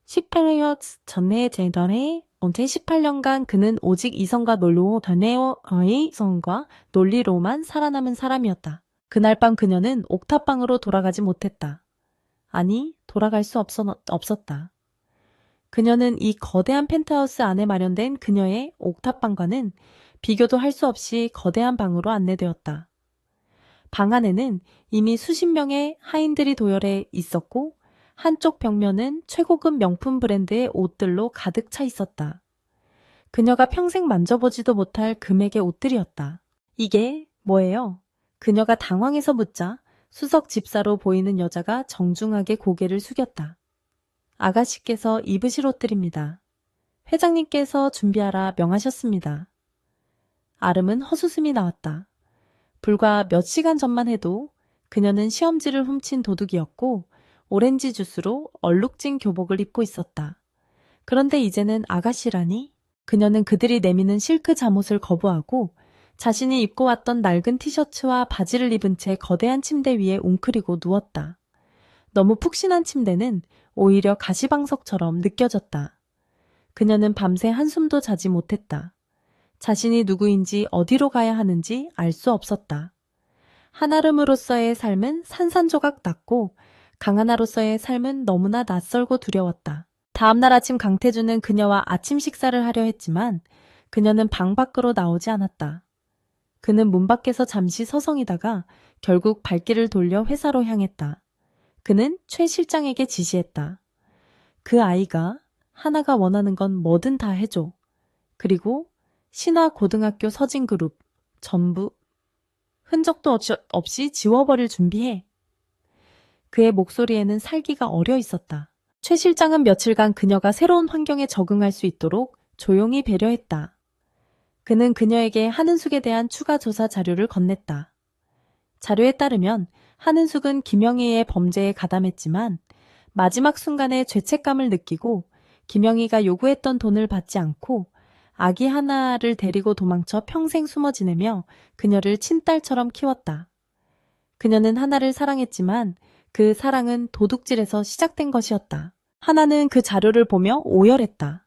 18년 전에 제너의 언제 18년간 그는 오직 이성과 논리로 전해의 성과 논리로만 살아남은 사람이었다. 그날 밤 그녀는 옥탑방으로 돌아가지 못했다. 아니, 돌아갈 수 없었다. 그녀는 이 거대한 펜트하우스 안에 마련된 그녀의 옥탑방과는 비교도 할 수 없이 거대한 방으로 안내되었다. 방 안에는 이미 수십 명의 하인들이 도열해 있었고 한쪽 벽면은 최고급 명품 브랜드의 옷들로 가득 차 있었다. 그녀가 평생 만져보지도 못할 금액의 옷들이었다. 이게 뭐예요? 그녀가 당황해서 묻자 수석 집사로 보이는 여자가 정중하게 고개를 숙였다. 아가씨께서 입으실 옷들입니다. 회장님께서 준비하라 명하셨습니다. 아름은 헛웃음이 나왔다. 불과 몇 시간 전만 해도 그녀는 시험지를 훔친 도둑이었고 오렌지 주스로 얼룩진 교복을 입고 있었다. 그런데 이제는 아가씨라니? 그녀는 그들이 내미는 실크 잠옷을 거부하고 자신이 입고 왔던 낡은 티셔츠와 바지를 입은 채 거대한 침대 위에 웅크리고 누웠다. 너무 푹신한 침대는 오히려 가시방석처럼 느껴졌다. 그녀는 밤새 한숨도 자지 못했다. 자신이 누구인지 어디로 가야 하는지 알 수 없었다. 한아름으로서의 삶은 산산조각 났고 강하나로서의 삶은 너무나 낯설고 두려웠다. 다음날 아침 강태주는 그녀와 아침 식사를 하려 했지만 그녀는 방 밖으로 나오지 않았다. 그는 문 밖에서 잠시 서성이다가 결국 발길을 돌려 회사로 향했다. 그는 최 실장에게 지시했다. 그 아이가 하나가 원하는 건 뭐든 다 해줘. 그리고 신화고등학교 서진그룹 전부 흔적도 없이 지워버릴 준비해. 그의 목소리에는 살기가 어려 있었다. 최 실장은 며칠간 그녀가 새로운 환경에 적응할 수 있도록 조용히 배려했다. 그는 그녀에게 한은숙에 대한 추가 조사 자료를 건넸다. 자료에 따르면 한은숙은 김영희의 범죄에 가담했지만 마지막 순간에 죄책감을 느끼고 김영희가 요구했던 돈을 받지 않고 아기 하나를 데리고 도망쳐 평생 숨어 지내며 그녀를 친딸처럼 키웠다. 그녀는 하나를 사랑했지만 그 사랑은 도둑질에서 시작된 것이었다. 하나는 그 자료를 보며 오열했다.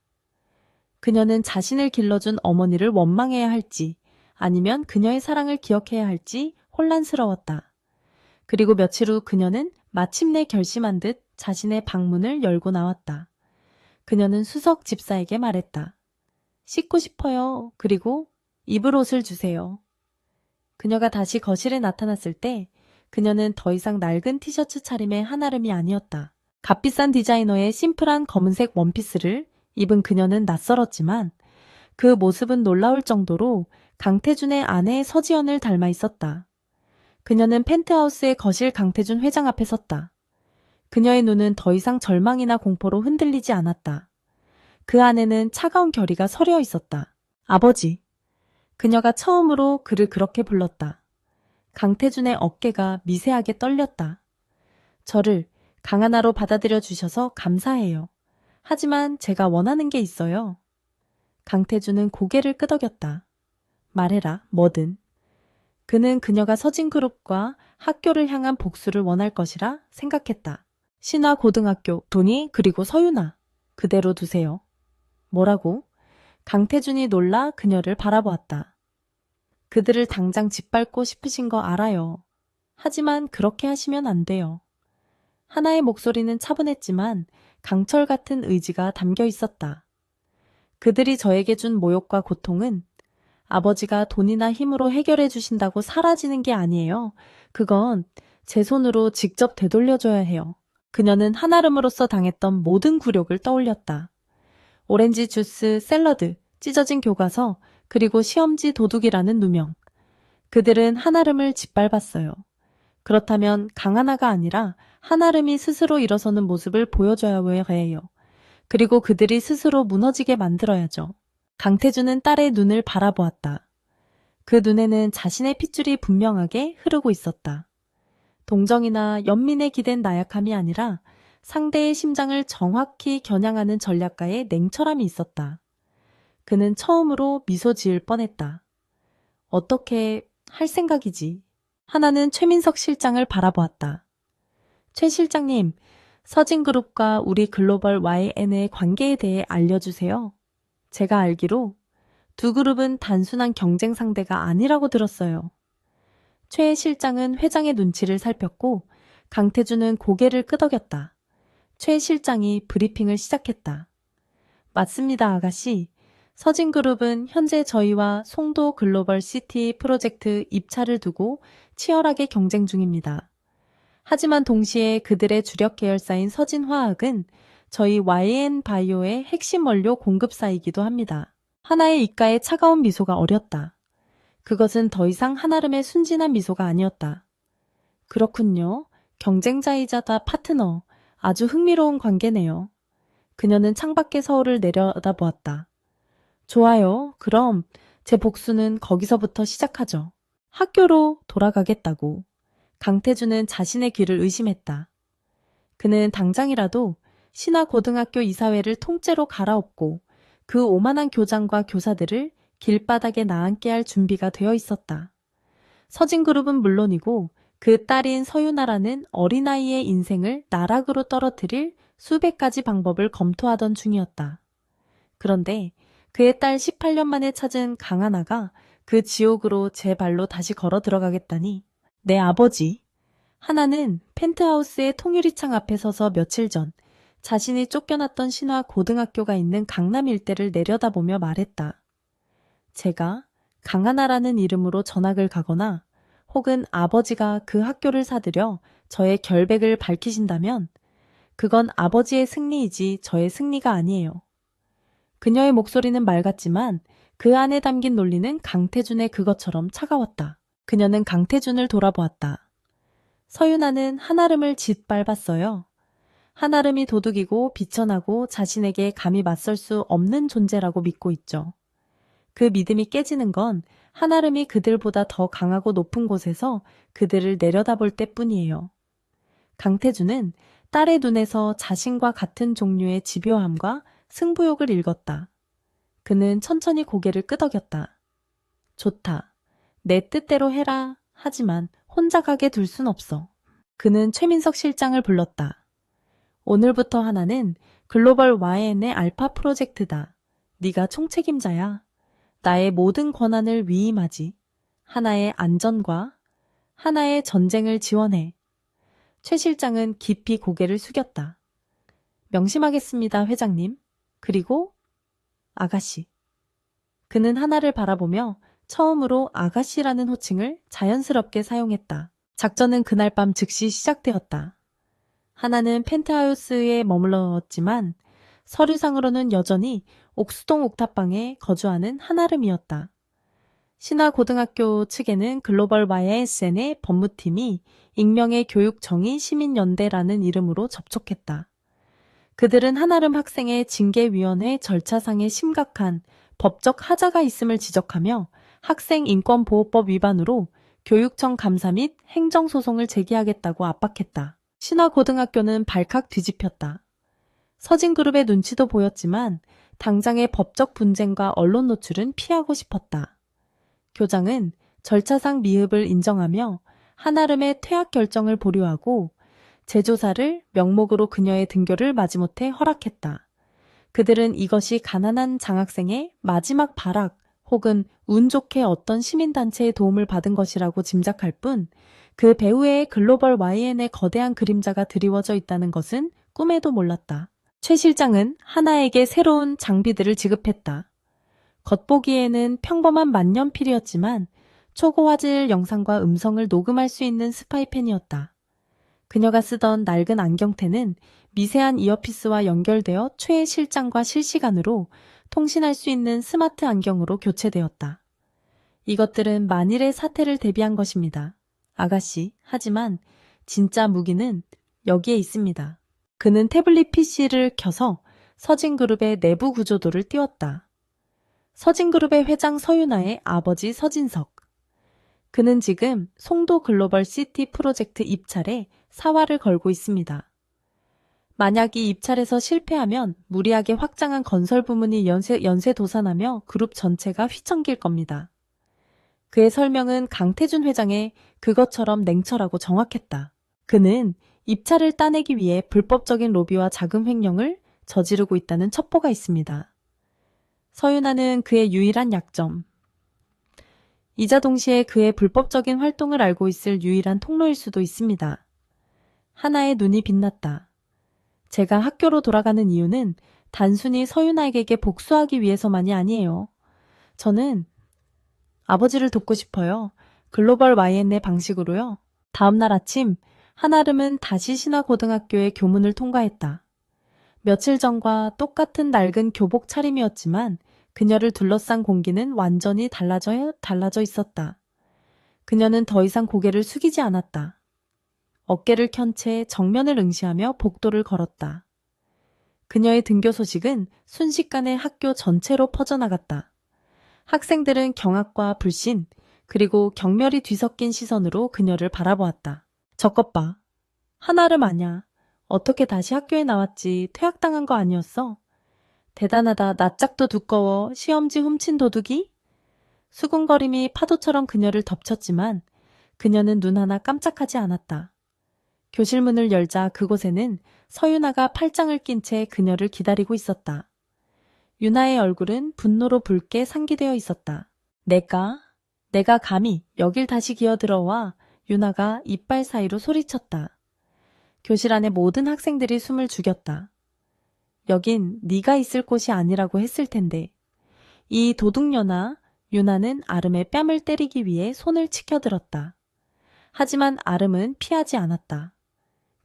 그녀는 자신을 길러준 어머니를 원망해야 할지 아니면 그녀의 사랑을 기억해야 할지 혼란스러웠다. 그리고 며칠 후 그녀는 마침내 결심한 듯 자신의 방문을 열고 나왔다. 그녀는 수석 집사에게 말했다. 씻고 싶어요. 그리고 입을 옷을 주세요. 그녀가 다시 거실에 나타났을 때 그녀는 더 이상 낡은 티셔츠 차림의 한아름이 아니었다. 값비싼 디자이너의 심플한 검은색 원피스를 입은 그녀는 낯설었지만 그 모습은 놀라울 정도로 강태준의 아내 서지연을 닮아 있었다. 그녀는 펜트하우스의 거실 강태준 회장 앞에 섰다. 그녀의 눈은 더 이상 절망이나 공포로 흔들리지 않았다. 그 안에는 차가운 결의가 서려 있었다. 아버지. 그녀가 처음으로 그를 그렇게 불렀다. 강태준의 어깨가 미세하게 떨렸다. 저를 강하나로 받아들여 주셔서 감사해요. 하지만 제가 원하는 게 있어요. 강태준은 고개를 끄덕였다. 말해라, 뭐든. 그는 그녀가 서진그룹과 학교를 향한 복수를 원할 것이라 생각했다. 신화고등학교, 돈이 그리고 서윤아. 그대로 두세요. 뭐라고? 강태준이 놀라 그녀를 바라보았다. 그들을 당장 짓밟고 싶으신 거 알아요. 하지만 그렇게 하시면 안 돼요. 하나의 목소리는 차분했지만 강철 같은 의지가 담겨 있었다. 그들이 저에게 준 모욕과 고통은 아버지가 돈이나 힘으로 해결해 주신다고 사라지는 게 아니에요. 그건 제 손으로 직접 되돌려줘야 해요. 그녀는 한아름으로서 당했던 모든 굴욕을 떠올렸다. 오렌지 주스, 샐러드, 찢어진 교과서, 그리고 시험지 도둑이라는 누명. 그들은 한아름을 짓밟았어요. 그렇다면 강하나가 아니라 한아름이 스스로 일어서는 모습을 보여줘야 해요. 그리고 그들이 스스로 무너지게 만들어야죠. 강태준은 딸의 눈을 바라보았다. 그 눈에는 자신의 핏줄이 분명하게 흐르고 있었다. 동정이나 연민에 기댄 나약함이 아니라 상대의 심장을 정확히 겨냥하는 전략가의 냉철함이 있었다. 그는 처음으로 미소 지을 뻔했다. 어떻게 할 생각이지? 하나는 최민석 실장을 바라보았다. 최 실장님, 서진그룹과 우리 글로벌 YN의 관계에 대해 알려주세요. 제가 알기로 두 그룹은 단순한 경쟁 상대가 아니라고 들었어요. 최 실장은 회장의 눈치를 살폈고 강태준은 고개를 끄덕였다. 최 실장이 브리핑을 시작했다. 맞습니다, 아가씨. 서진그룹은 현재 저희와 송도 글로벌 시티 프로젝트 입찰을 두고 치열하게 경쟁 중입니다. 하지만 동시에 그들의 주력 계열사인 서진화학은 저희 YN 바이오의 핵심 원료 공급사이기도 합니다. 하나의 입가에 차가운 미소가 어렸다. 그것은 더 이상 한아름의 순진한 미소가 아니었다. 그렇군요. 경쟁자이자다 파트너. 아주 흥미로운 관계네요. 그녀는 창밖의 서울을 내려다보았다. 좋아요. 그럼 제 복수는 거기서부터 시작하죠. 학교로 돌아가겠다고. 강태준은 자신의 귀를 의심했다. 그는 당장이라도 신화고등학교 이사회를 통째로 갈아엎고 그 오만한 교장과 교사들을 길바닥에 나앉게 할 준비가 되어 있었다. 서진그룹은 물론이고 그 딸인 서유나라는 어린아이의 인생을 나락으로 떨어뜨릴 수백 가지 방법을 검토하던 중이었다. 그런데 그의 딸 18년 만에 찾은 강하나가 그 지옥으로 제 발로 다시 걸어 들어가겠다니. 내 아버지. 하나는 펜트하우스의 통유리창 앞에 서서 며칠 전 자신이 쫓겨났던 신화 고등학교가 있는 강남 일대를 내려다보며 말했다. 제가 강하나라는 이름으로 전학을 가거나 혹은 아버지가 그 학교를 사들여 저의 결백을 밝히신다면 그건 아버지의 승리이지 저의 승리가 아니에요. 그녀의 목소리는 맑았지만 그 안에 담긴 논리는 강태준의 그것처럼 차가웠다. 그녀는 강태준을 돌아보았다. 서윤아는 한아름을 짓밟았어요. 한아름이 도둑이고 비천하고 자신에게 감히 맞설 수 없는 존재라고 믿고 있죠. 그 믿음이 깨지는 건 한아름이 그들보다 더 강하고 높은 곳에서 그들을 내려다볼 때뿐이에요. 강태준은 딸의 눈에서 자신과 같은 종류의 집요함과 승부욕을 읽었다. 그는 천천히 고개를 끄덕였다. 좋다. 내 뜻대로 해라. 하지만 혼자 가게 둘 순 없어. 그는 최민석 실장을 불렀다. 오늘부터 하나는 글로벌 YN의 알파 프로젝트다. 네가 총책임자야. 나의 모든 권한을 위임하지. 하나의 안전과 하나의 전쟁을 지원해. 최 실장은 깊이 고개를 숙였다. 명심하겠습니다, 회장님. 그리고 아가씨. 그는 하나를 바라보며 처음으로 아가씨라는 호칭을 자연스럽게 사용했다. 작전은 그날 밤 즉시 시작되었다. 하나는 펜트하우스에 머물렀지만 서류상으로는 여전히 옥수동 옥탑방에 거주하는 한아름이었다. 신화고등학교 측에는 글로벌 YSN의 법무팀이 익명의 교육정의 시민연대라는 이름으로 접촉했다. 그들은 한아름 학생의 징계위원회 절차상의 심각한 법적 하자가 있음을 지적하며 학생인권보호법 위반으로 교육청 감사 및 행정소송을 제기하겠다고 압박했다. 신화고등학교는 발칵 뒤집혔다. 서진그룹의 눈치도 보였지만 당장의 법적 분쟁과 언론 노출은 피하고 싶었다. 교장은 절차상 미흡을 인정하며 한아름의 퇴학 결정을 보류하고 재조사를 명목으로 그녀의 등교를 마지못해 허락했다. 그들은 이것이 가난한 장학생의 마지막 발악 혹은 운 좋게 어떤 시민단체의 도움을 받은 것이라고 짐작할 뿐 그 배후에 글로벌 YN의 거대한 그림자가 드리워져 있다는 것은 꿈에도 몰랐다. 최 실장은 하나에게 새로운 장비들을 지급했다. 겉보기에는 평범한 만년필이었지만 초고화질 영상과 음성을 녹음할 수 있는 스파이펜이었다. 그녀가 쓰던 낡은 안경테는 미세한 이어피스와 연결되어 최 실장과 실시간으로 통신할 수 있는 스마트 안경으로 교체되었다. 이것들은 만일의 사태를 대비한 것입니다. 아가씨, 하지만 진짜 무기는 여기에 있습니다. 그는 태블릿 PC를 켜서 서진그룹의 내부 구조도를 띄웠다. 서진그룹의 회장 서윤아의 아버지 서진석. 그는 지금 송도 글로벌 시티 프로젝트 입찰에 사활을 걸고 있습니다. 만약 이 입찰에서 실패하면 무리하게 확장한 건설 부문이 연쇄도산하며 그룹 전체가 휘청길 겁니다. 그의 설명은 강태준 회장의 그것처럼 냉철하고 정확했다. 그는 입찰을 따내기 위해 불법적인 로비와 자금 횡령을 저지르고 있다는 첩보가 있습니다. 서윤아는 그의 유일한 약점, 이자 동시에 그의 불법적인 활동을 알고 있을 유일한 통로일 수도 있습니다. 하나의 눈이 빛났다. 제가 학교로 돌아가는 이유는 단순히 서윤아에게 복수하기 위해서만이 아니에요. 저는 아버지를 돕고 싶어요. 글로벌 YN의 방식으로요. 다음날 아침, 한아름은 다시 신화고등학교의 교문을 통과했다. 며칠 전과 똑같은 낡은 교복 차림이었지만 그녀를 둘러싼 공기는 완전히 달라져 있었다. 그녀는 더 이상 고개를 숙이지 않았다. 어깨를 켠 채 정면을 응시하며 복도를 걸었다. 그녀의 등교 소식은 순식간에 학교 전체로 퍼져나갔다. 학생들은 경악과 불신, 그리고 경멸이 뒤섞인 시선으로 그녀를 바라보았다. 저것 봐. 한아름 아냐. 어떻게 다시 학교에 나왔지? 퇴학당한 거 아니었어? 대단하다. 낯짝도 두꺼워. 시험지 훔친 도둑이? 수군거림이 파도처럼 그녀를 덮쳤지만 그녀는 눈 하나 깜짝하지 않았다. 교실 문을 열자 그곳에는 서윤아가 팔짱을 낀 채 그녀를 기다리고 있었다. 유나의 얼굴은 분노로 붉게 상기되어 있었다. 내가 감히 여길 다시 기어들어와. 유나가 이빨 사이로 소리쳤다. 교실 안의 모든 학생들이 숨을 죽였다. 여긴 네가 있을 곳이 아니라고 했을 텐데. 이 도둑년아. 유나는 아름의 뺨을 때리기 위해 손을 치켜들었다. 하지만 아름은 피하지 않았다.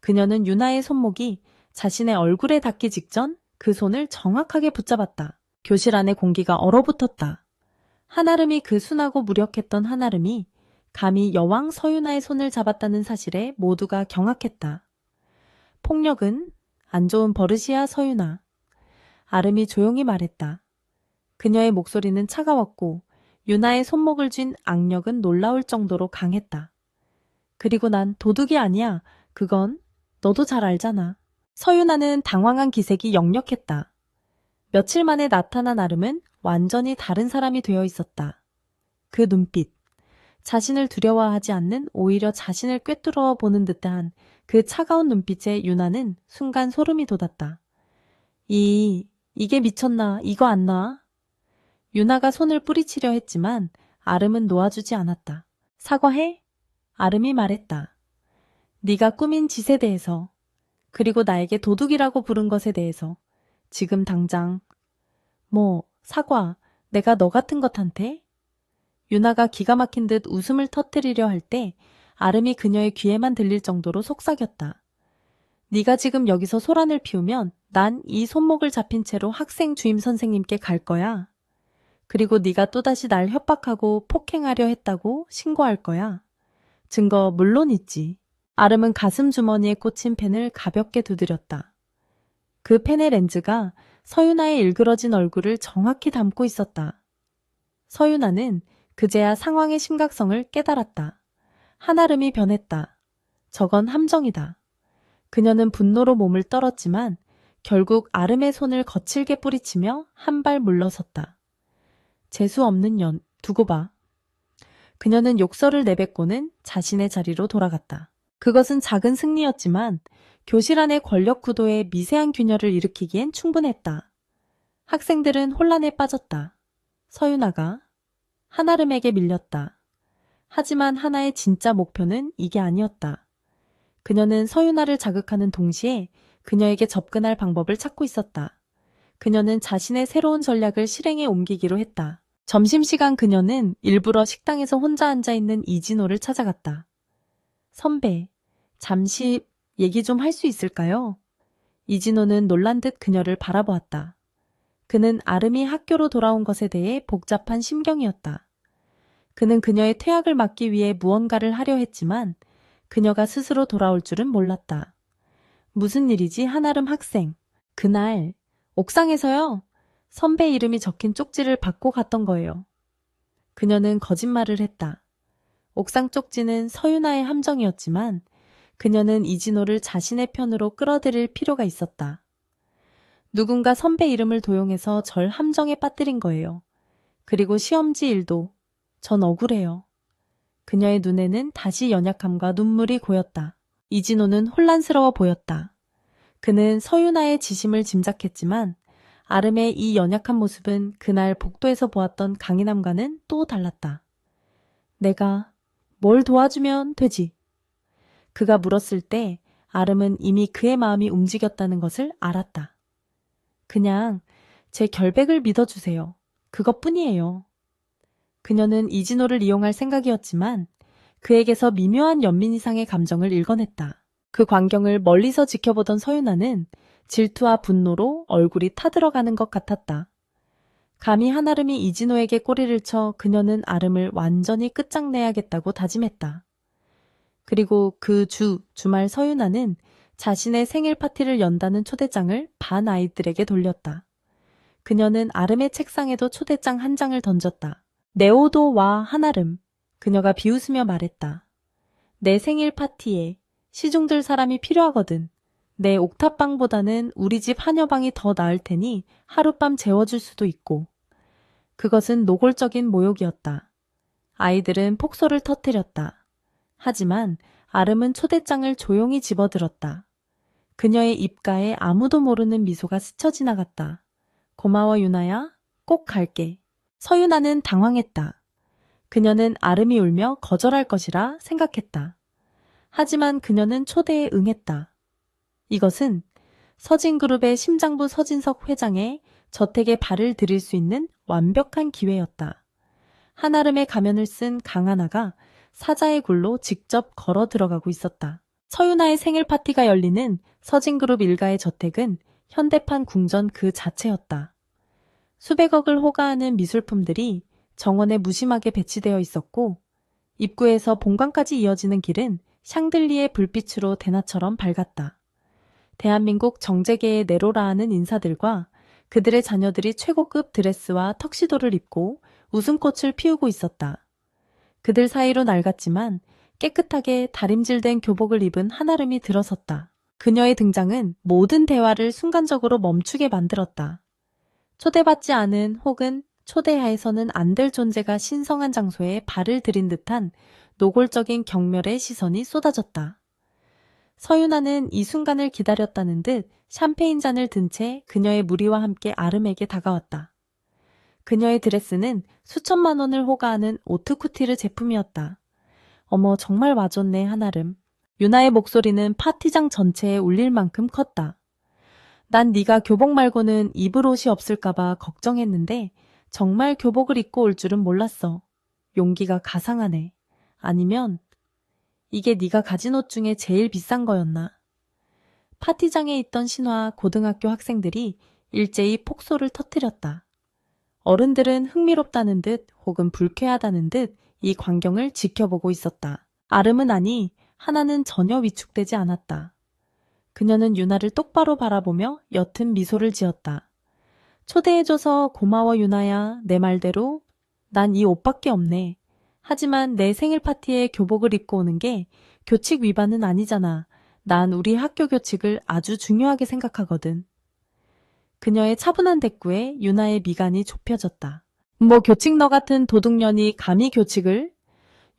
그녀는 유나의 손목이 자신의 얼굴에 닿기 직전 그 손을 정확하게 붙잡았다. 교실 안의 공기가 얼어붙었다. 한아름이 그 순하고 무력했던 한아름이 감히 여왕 서윤아의 손을 잡았다는 사실에 모두가 경악했다. 폭력은 안 좋은 버릇이야, 서윤아. 아름이 조용히 말했다. 그녀의 목소리는 차가웠고 유나의 손목을 쥔 악력은 놀라울 정도로 강했다. 그리고 난 도둑이 아니야. 그건 너도 잘 알잖아. 서윤아는 당황한 기색이 역력했다. 며칠 만에 나타난 아름은 완전히 다른 사람이 되어 있었다. 그 눈빛, 자신을 두려워하지 않는 오히려 자신을 꿰뚫어 보는 듯한 그 차가운 눈빛에 유나는 순간 소름이 돋았다. 이게 미쳤나? 이거 안 놔? 유나가 손을 뿌리치려 했지만 아름은 놓아주지 않았다. 사과해? 아름이 말했다. 네가 꾸민 짓에 대해서, 그리고 나에게 도둑이라고 부른 것에 대해서 지금 당장 사과, 내가 너 같은 것한테? 유나가 기가 막힌 듯 웃음을 터뜨리려 할 때 아름이 그녀의 귀에만 들릴 정도로 속삭였다. 네가 지금 여기서 소란을 피우면 난 이 손목을 잡힌 채로 학생 주임 선생님께 갈 거야. 그리고 네가 또다시 날 협박하고 폭행하려 했다고 신고할 거야. 증거 물론 있지. 아름은 가슴 주머니에 꽂힌 펜을 가볍게 두드렸다. 그 펜의 렌즈가 서윤아의 일그러진 얼굴을 정확히 담고 있었다. 서윤아는 그제야 상황의 심각성을 깨달았다. 한아름이 변했다. 저건 함정이다. 그녀는 분노로 몸을 떨었지만 결국 아름의 손을 거칠게 뿌리치며 한 발 물러섰다. 재수 없는 두고 봐. 그녀는 욕설을 내뱉고는 자신의 자리로 돌아갔다. 그것은 작은 승리였지만 교실 안의 권력 구도에 미세한 균열을 일으키기엔 충분했다. 학생들은 혼란에 빠졌다. 서윤아가 한아름에게 밀렸다. 하지만 하나의 진짜 목표는 이게 아니었다. 그녀는 서윤아를 자극하는 동시에 그녀에게 접근할 방법을 찾고 있었다. 그녀는 자신의 새로운 전략을 실행에 옮기기로 했다. 점심시간 그녀는 일부러 식당에서 혼자 앉아있는 이진호를 찾아갔다. 선배, 잠시 얘기 좀 할 수 있을까요? 이진호는 놀란 듯 그녀를 바라보았다. 그는 아름이 학교로 돌아온 것에 대해 복잡한 심경이었다. 그는 그녀의 퇴학을 막기 위해 무언가를 하려 했지만 그녀가 스스로 돌아올 줄은 몰랐다. 무슨 일이지, 한아름 학생. 그날 옥상에서요. 선배 이름이 적힌 쪽지를 받고 갔던 거예요. 그녀는 거짓말을 했다. 옥상 쪽지는 서윤아의 함정이었지만 그녀는 이진호를 자신의 편으로 끌어들일 필요가 있었다. 누군가 선배 이름을 도용해서 절 함정에 빠뜨린 거예요. 그리고 시험지 일도. 전 억울해요. 그녀의 눈에는 다시 연약함과 눈물이 고였다. 이진호는 혼란스러워 보였다. 그는 서윤아의 지심을 짐작했지만 아름의 이 연약한 모습은 그날 복도에서 보았던 강인함과는 또 달랐다. 내가 뭘 도와주면 되지? 그가 물었을 때 아름은 이미 그의 마음이 움직였다는 것을 알았다. 그냥 제 결백을 믿어주세요. 그것뿐이에요. 그녀는 이진호를 이용할 생각이었지만 그에게서 미묘한 연민 이상의 감정을 읽어냈다. 그 광경을 멀리서 지켜보던 서윤아는 질투와 분노로 얼굴이 타들어가는 것 같았다. 감히 한아름이 이진호에게 꼬리를 쳐 그녀는 아름을 완전히 끝장내야겠다고 다짐했다. 그리고 그 주말 서윤아는 자신의 생일 파티를 연다는 초대장을 반 아이들에게 돌렸다. 그녀는 아름의 책상에도 초대장 한 장을 던졌다. 네오도와 한아름. 그녀가 비웃으며 말했다. 내 생일 파티에 시중들 사람이 필요하거든. 내 옥탑방보다는 우리 집 한여방이 더 나을 테니 하룻밤 재워줄 수도 있고. 그것은 노골적인 모욕이었다. 아이들은 폭소를 터뜨렸다. 하지만 아름은 초대장을 조용히 집어들었다. 그녀의 입가에 아무도 모르는 미소가 스쳐 지나갔다. 고마워 유나야. 꼭 갈게. 서윤아는 당황했다. 그녀는 아름이 울며 거절할 것이라 생각했다. 하지만 그녀는 초대에 응했다. 이것은 서진그룹의 심장부 서진석 회장의 저택에 발을 들일 수 있는 완벽한 기회였다. 한아름의 가면을 쓴 강하나가 사자의 굴로 직접 걸어 들어가고 있었다. 서윤아의 생일 파티가 열리는 서진그룹 일가의 저택은 현대판 궁전 그 자체였다. 수백억을 호가하는 미술품들이 정원에 무심하게 배치되어 있었고 입구에서 본관까지 이어지는 길은 샹들리의 불빛으로 대낮처럼 밝았다. 대한민국 정재계의 네로라하는 인사들과 그들의 자녀들이 최고급 드레스와 턱시도를 입고 웃음꽃을 피우고 있었다. 그들 사이로 낡았지만 깨끗하게 다림질된 교복을 입은 한아름이 들어섰다. 그녀의 등장은 모든 대화를 순간적으로 멈추게 만들었다. 초대받지 않은 혹은 초대하에서는 안 될 존재가 신성한 장소에 발을 들인 듯한 노골적인 경멸의 시선이 쏟아졌다. 서윤아는 이 순간을 기다렸다는 듯 샴페인 잔을 든 채 그녀의 무리와 함께 아름에게 다가왔다. 그녀의 드레스는 수천만 원을 호가하는 오트쿠티르 제품이었다. 어머 정말 와줬네 한아름. 유나의 목소리는 파티장 전체에 울릴 만큼 컸다. 난 네가 교복 말고는 입을 옷이 없을까봐 걱정했는데 정말 교복을 입고 올 줄은 몰랐어. 용기가 가상하네. 아니면 이게 네가 가진 옷 중에 제일 비싼 거였나? 파티장에 있던 신화 고등학교 학생들이 일제히 폭소를 터뜨렸다. 어른들은 흥미롭다는 듯 혹은 불쾌하다는 듯 이 광경을 지켜보고 있었다. 아름은 아니 하나는 전혀 위축되지 않았다. 그녀는 유나를 똑바로 바라보며 옅은 미소를 지었다. 초대해줘서 고마워 유나야. 내 말대로 난 이 옷밖에 없네. 하지만 내 생일 파티에 교복을 입고 오는 게 교칙 위반은 아니잖아. 난 우리 학교 교칙을 아주 중요하게 생각하거든. 그녀의 차분한 대꾸에 유나의 미간이 좁혀졌다. 뭐 교칙 너 같은 도둑년이 감히 교칙을?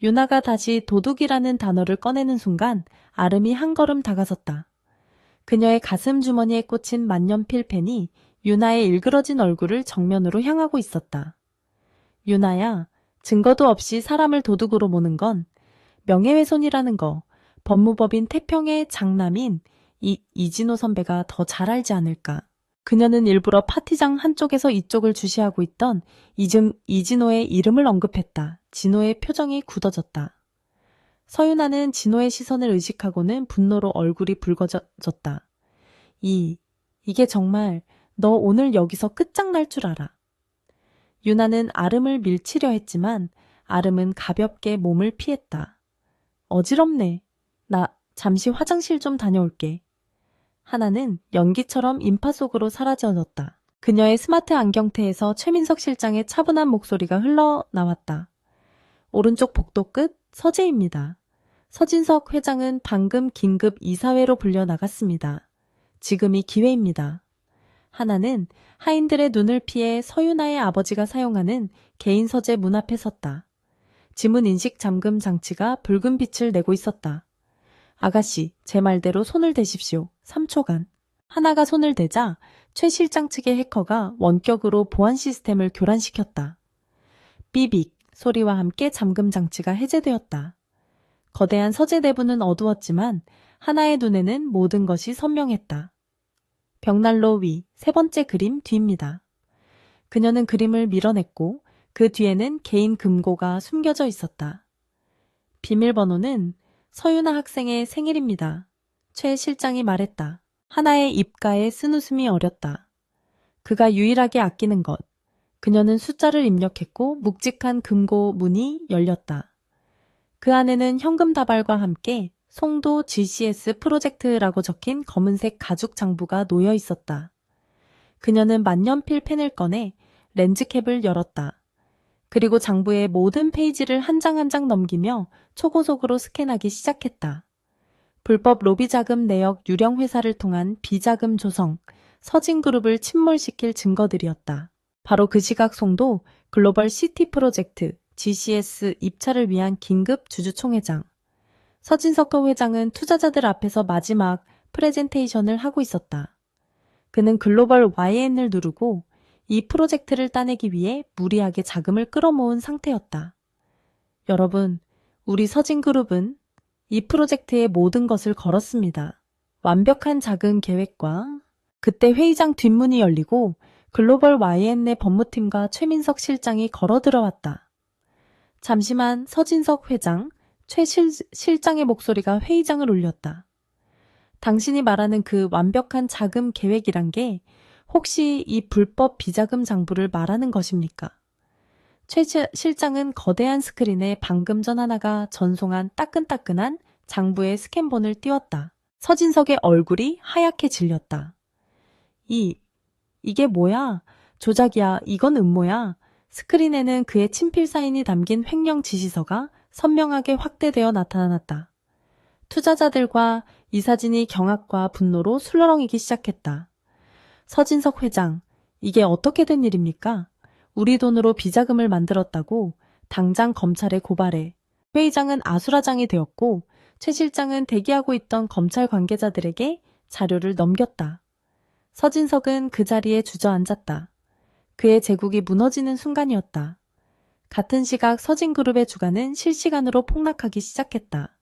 유나가 다시 도둑이라는 단어를 꺼내는 순간 아름이 한 걸음 다가섰다. 그녀의 가슴 주머니에 꽂힌 만년필 펜이 유나의 일그러진 얼굴을 정면으로 향하고 있었다. 유나야, 증거도 없이 사람을 도둑으로 모는 건 명예훼손이라는 거 법무법인 태평의 장남인 이진호 선배가 더 잘 알지 않을까. 그녀는 일부러 파티장 한쪽에서 이쪽을 주시하고 있던 이진호의 이름을 언급했다. 진호의 표정이 굳어졌다. 서윤아는 진호의 시선을 의식하고는 분노로 얼굴이 붉어졌다. 이게 정말 너 오늘 여기서 끝장날 줄 알아. 유나는 아름을 밀치려 했지만 아름은 가볍게 몸을 피했다. 어지럽네. 나 잠시 화장실 좀 다녀올게. 하나는 연기처럼 인파 속으로 사라져졌다. 그녀의 스마트 안경테에서 최민석 실장의 차분한 목소리가 흘러나왔다. 오른쪽 복도 끝 서재입니다. 서진석 회장은 방금 긴급 이사회로 불려 나갔습니다. 지금이 기회입니다. 하나는 하인들의 눈을 피해 서윤아의 아버지가 사용하는 개인 서재 문 앞에 섰다. 지문 인식 잠금 장치가 붉은 빛을 내고 있었다. 아가씨, 제 말대로 손을 대십시오. 3초간. 하나가 손을 대자 최 실장 측의 해커가 원격으로 보안 시스템을 교란시켰다. 삐빅 소리와 함께 잠금 장치가 해제되었다. 거대한 서재 내부는 어두웠지만 하나의 눈에는 모든 것이 선명했다. 벽난로 위, 세 번째 그림 뒤입니다. 그녀는 그림을 밀어냈고 그 뒤에는 개인 금고가 숨겨져 있었다. 비밀번호는 서유나 학생의 생일입니다. 최 실장이 말했다. 하나의 입가에 쓴웃음이 어렸다. 그가 유일하게 아끼는 것. 그녀는 숫자를 입력했고 묵직한 금고 문이 열렸다. 그 안에는 현금 다발과 함께 송도 GCS 프로젝트라고 적힌 검은색 가죽 장부가 놓여 있었다. 그녀는 만년필 펜을 꺼내 렌즈캡을 열었다. 그리고 장부의 모든 페이지를 한 장 한 장 넘기며 초고속으로 스캔하기 시작했다. 불법 로비 자금 내역 유령 회사를 통한 비자금 조성, 서진그룹을 침몰시킬 증거들이었다. 바로 그 시각 송도 글로벌 시티 프로젝트 GCS 입찰을 위한 긴급 주주총회장. 서진석 회장은 투자자들 앞에서 마지막 프레젠테이션을 하고 있었다. 그는 글로벌 YN을 누르고 이 프로젝트를 따내기 위해 무리하게 자금을 끌어모은 상태였다. 여러분, 우리 서진그룹은 이 프로젝트의 모든 것을 걸었습니다. 완벽한 자금 계획과 그때 회의장 뒷문이 열리고 글로벌 YN의 법무팀과 최민석 실장이 걸어 들어왔다. 잠시만 서진석 회장, 최 실장의 목소리가 회의장을 울렸다. 당신이 말하는 그 완벽한 자금 계획이란 게 혹시 이 불법 비자금 장부를 말하는 것입니까? 최 실장은 거대한 스크린에 방금 전 하나가 전송한 따끈따끈한 장부의 스캔본을 띄웠다. 서진석의 얼굴이 하얗게 질렸다. 이게 뭐야? 조작이야. 이건 음모야. 스크린에는 그의 친필 사인이 담긴 횡령 지시서가 선명하게 확대되어 나타났다. 투자자들과 이 사진이 경악과 분노로 술렁이기 시작했다. 서진석 회장, 이게 어떻게 된 일입니까? 우리 돈으로 비자금을 만들었다고 당장 검찰에 고발해. 회의장은 아수라장이 되었고 최 실장은 대기하고 있던 검찰 관계자들에게 자료를 넘겼다. 서진석은 그 자리에 주저앉았다. 그의 제국이 무너지는 순간이었다. 같은 시각 서진그룹의 주가는 실시간으로 폭락하기 시작했다.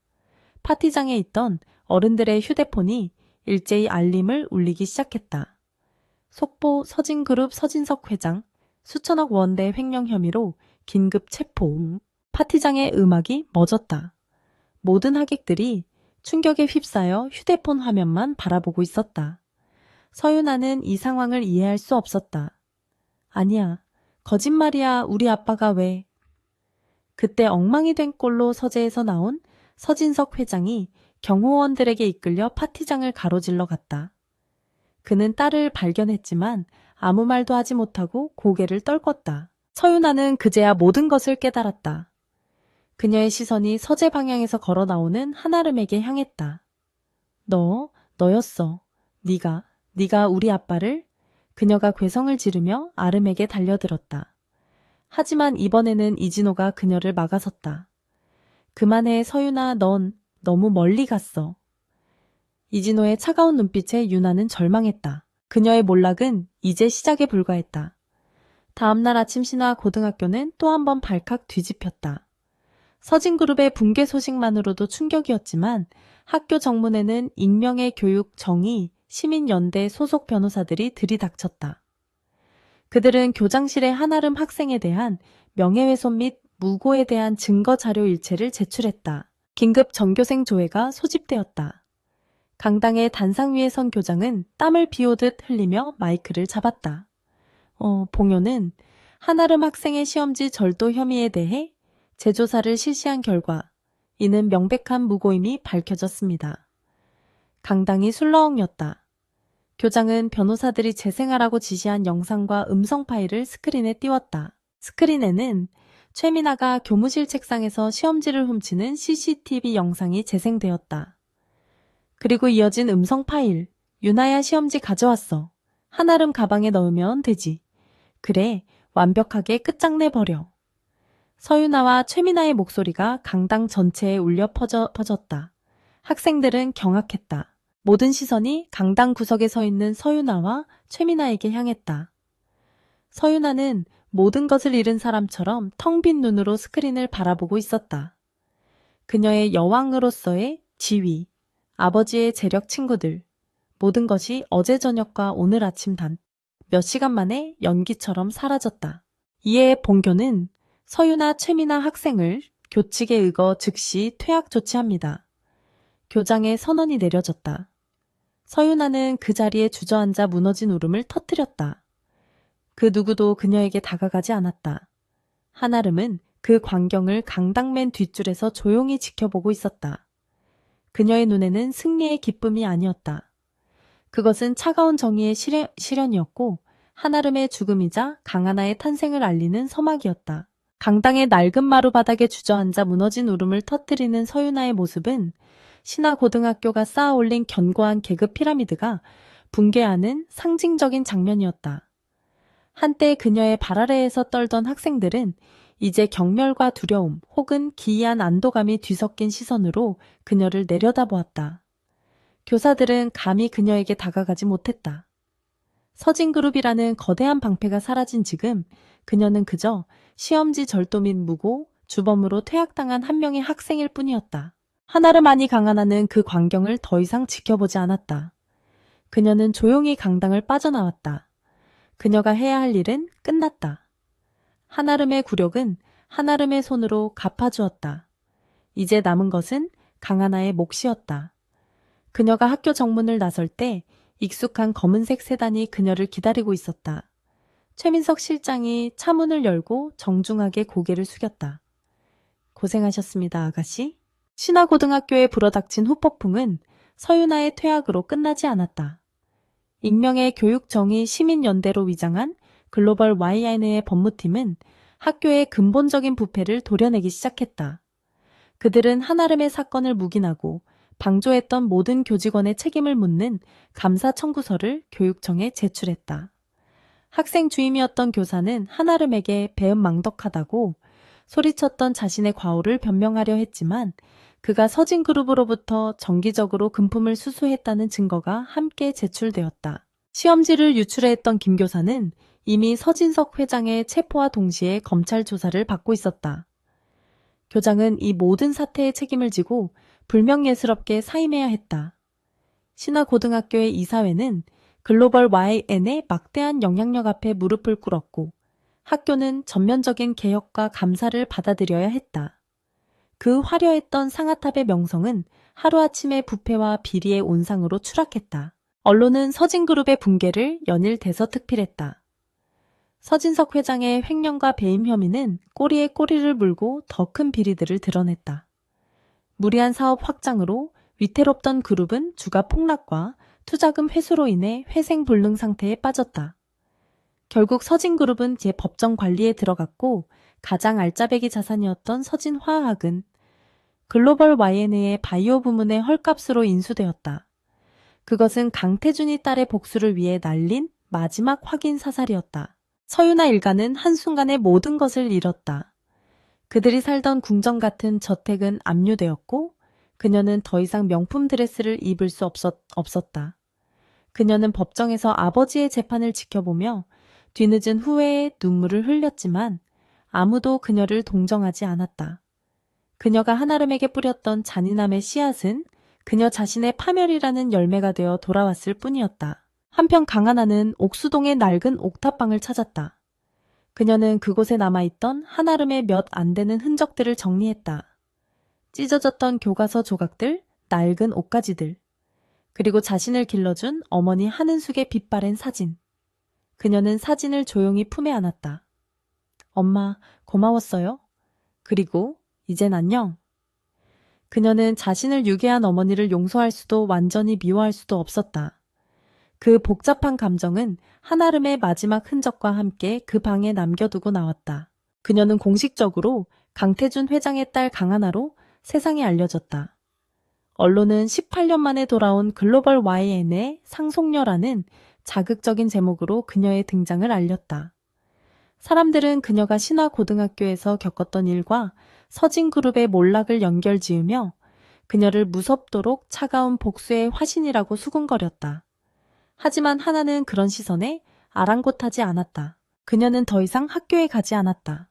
파티장에 있던 어른들의 휴대폰이 일제히 알림을 울리기 시작했다. 속보 서진그룹 서진석 회장, 수천억 원대 횡령 혐의로 긴급 체포. 파티장의 음악이 멎었다. 모든 하객들이 충격에 휩싸여 휴대폰 화면만 바라보고 있었다. 서윤아는 이 상황을 이해할 수 없었다. 아니야, 거짓말이야. 우리 아빠가 왜. 그때 엉망이 된 꼴로 서재에서 나온 서진석 회장이 경호원들에게 이끌려 파티장을 가로질러 갔다. 그는 딸을 발견했지만 아무 말도 하지 못하고 고개를 떨궜다. 서윤아는 그제야 모든 것을 깨달았다. 그녀의 시선이 서재 방향에서 걸어 나오는 한아름에게 향했다. 너였어. 네가 우리 아빠를? 그녀가 괴성을 지르며 아름에게 달려들었다. 하지만 이번에는 이진호가 그녀를 막아섰다. 그만해 서윤아, 넌 너무 멀리 갔어. 이진호의 차가운 눈빛에 유나는 절망했다. 그녀의 몰락은 이제 시작에 불과했다. 다음날 아침 신화 고등학교는 또 한 번 발칵 뒤집혔다. 서진그룹의 붕괴 소식만으로도 충격이었지만 학교 정문에는 익명의 교육 정의 시민연대 소속 변호사들이 들이닥쳤다. 그들은 교장실의 한아름 학생에 대한 명예훼손 및 무고에 대한 증거 자료 일체를 제출했다. 긴급 전교생 조회가 소집되었다. 강당의 단상 위에 선 교장은 땀을 비오듯 흘리며 마이크를 잡았다. 봉효는 한아름 학생의 시험지 절도 혐의에 대해 재조사를 실시한 결과 이는 명백한 무고임이 밝혀졌습니다. 강당이 술렁였다. 교장은 변호사들이 재생하라고 지시한 영상과 음성 파일을 스크린에 띄웠다. 스크린에는 최민아가 교무실 책상에서 시험지를 훔치는 CCTV 영상이 재생되었다. 그리고 이어진 음성 파일. 유나야 시험지 가져왔어. 한아름 가방에 넣으면 되지. 그래, 완벽하게 끝장내버려. 서유나와 최민아의 목소리가 강당 전체에 울려 퍼졌다. 학생들은 경악했다. 모든 시선이 강당 구석에 서 있는 서유나와 최민아에게 향했다. 서유나는 모든 것을 잃은 사람처럼 텅 빈 눈으로 스크린을 바라보고 있었다. 그녀의 여왕으로서의 지위, 아버지의 재력 친구들, 모든 것이 어제 저녁과 오늘 아침 단 몇 시간 만에 연기처럼 사라졌다. 이에 본교는 서유나 최미나 학생을 교칙에 의거 즉시 퇴학 조치합니다. 교장의 선언이 내려졌다. 서유나는 그 자리에 주저앉아 무너진 울음을 터뜨렸다. 그 누구도 그녀에게 다가가지 않았다. 한아름은 그 광경을 강당맨 뒷줄에서 조용히 지켜보고 있었다. 그녀의 눈에는 승리의 기쁨이 아니었다. 그것은 차가운 정의의 실현이었고 한아름의 죽음이자 강하나의 탄생을 알리는 서막이었다. 강당의 낡은 마루바닥에 주저앉아 무너진 울음을 터뜨리는 서유나의 모습은 신화고등학교가 쌓아올린 견고한 계급 피라미드가 붕괴하는 상징적인 장면이었다. 한때 그녀의 발 아래에서 떨던 학생들은 이제 경멸과 두려움 혹은 기이한 안도감이 뒤섞인 시선으로 그녀를 내려다보았다. 교사들은 감히 그녀에게 다가가지 못했다. 서진그룹이라는 거대한 방패가 사라진 지금 그녀는 그저 시험지 절도 및 무고, 주범으로 퇴학당한 한 명의 학생일 뿐이었다. 한아름아니 강하나는 그 광경을 더 이상 지켜보지 않았다. 그녀는 조용히 강당을 빠져나왔다. 그녀가 해야 할 일은 끝났다. 한아름의 굴욕은 한아름의 손으로 갚아주었다. 이제 남은 것은 강하나의 몫이었다. 그녀가 학교 정문을 나설 때 익숙한 검은색 세단이 그녀를 기다리고 있었다. 최민석 실장이 차문을 열고 정중하게 고개를 숙였다. 고생하셨습니다, 아가씨. 신화고등학교에 불어닥친 후폭풍은 서유나의 퇴학으로 끝나지 않았다. 익명의 교육정의 시민연대로 위장한 글로벌 YN의 법무팀은 학교의 근본적인 부패를 도려내기 시작했다. 그들은 한아름의 사건을 묵인하고 방조했던 모든 교직원의 책임을 묻는 감사 청구서를 교육청에 제출했다. 학생 주임이었던 교사는 한아름에게 배은망덕하다고 소리쳤던 자신의 과오를 변명하려 했지만 그가 서진그룹으로부터 정기적으로 금품을 수수했다는 증거가 함께 제출되었다. 시험지를 유출했던 김 교사는 이미 서진석 회장의 체포와 동시에 검찰 조사를 받고 있었다. 교장은 이 모든 사태의 책임을 지고 불명예스럽게 사임해야 했다. 신화고등학교의 이사회는 글로벌 YN의 막대한 영향력 앞에 무릎을 꿇었고 학교는 전면적인 개혁과 감사를 받아들여야 했다. 그 화려했던 상아탑의 명성은 하루아침에 부패와 비리의 온상으로 추락했다. 언론은 서진그룹의 붕괴를 연일 대서특필했다. 서진석 회장의 횡령과 배임 혐의는 꼬리에 꼬리를 물고 더 큰 비리들을 드러냈다. 무리한 사업 확장으로 위태롭던 그룹은 주가 폭락과 투자금 회수로 인해 회생불능 상태에 빠졌다. 결국 서진그룹은 재법정 관리에 들어갔고 가장 알짜배기 자산이었던 서진화학은 글로벌 YN의 바이오 부문의 헐값으로 인수되었다. 그것은 강태준이 딸의 복수를 위해 날린 마지막 확인 사살이었다. 서유나 일가는 한순간에 모든 것을 잃었다. 그들이 살던 궁전 같은 저택은 압류되었고 그녀는 더 이상 명품 드레스를 입을 수 없었다. 그녀는 법정에서 아버지의 재판을 지켜보며 뒤늦은 후회에 눈물을 흘렸지만 아무도 그녀를 동정하지 않았다. 그녀가 한아름에게 뿌렸던 잔인함의 씨앗은 그녀 자신의 파멸이라는 열매가 되어 돌아왔을 뿐이었다. 한편 강하나는 옥수동의 낡은 옥탑방을 찾았다. 그녀는 그곳에 남아있던 한아름의 몇 안 되는 흔적들을 정리했다. 찢어졌던 교과서 조각들, 낡은 옷가지들, 그리고 자신을 길러준 어머니 한은숙의 빛바랜 사진. 그녀는 사진을 조용히 품에 안았다. 엄마, 고마웠어요. 그리고 이젠 안녕. 그녀는 자신을 유괴한 어머니를 용서할 수도 완전히 미워할 수도 없었다. 그 복잡한 감정은 한아름의 마지막 흔적과 함께 그 방에 남겨두고 나왔다. 그녀는 공식적으로 강태준 회장의 딸 강하나로 세상에 알려졌다. 언론은 18년 만에 돌아온 글로벌 YN의 상속녀라는 자극적인 제목으로 그녀의 등장을 알렸다. 사람들은 그녀가 신화고등학교에서 겪었던 일과 서진그룹의 몰락을 연결지으며 그녀를 무섭도록 차가운 복수의 화신이라고 수군거렸다. 하지만 하나는 그런 시선에 아랑곳하지 않았다. 그녀는 더 이상 학교에 가지 않았다.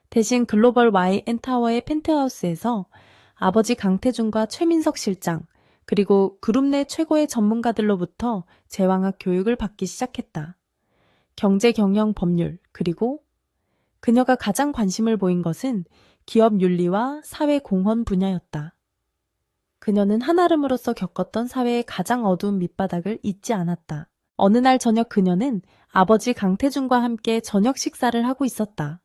대신 글로벌 YN 타워의 펜트하우스에서 아버지 강태준과 최민석 실장, 그리고 그룹 내 최고의 전문가들로부터 제왕학 교육을 받기 시작했다. 경제, 경영, 법률, 그리고 그녀가 가장 관심을 보인 것은 기업 윤리와 사회 공헌 분야였다. 그녀는 한아름으로서 겪었던 사회의 가장 어두운 밑바닥을 잊지 않았다. 어느 날 저녁 그녀는 아버지 강태준과 함께 저녁 식사를 하고 있었다.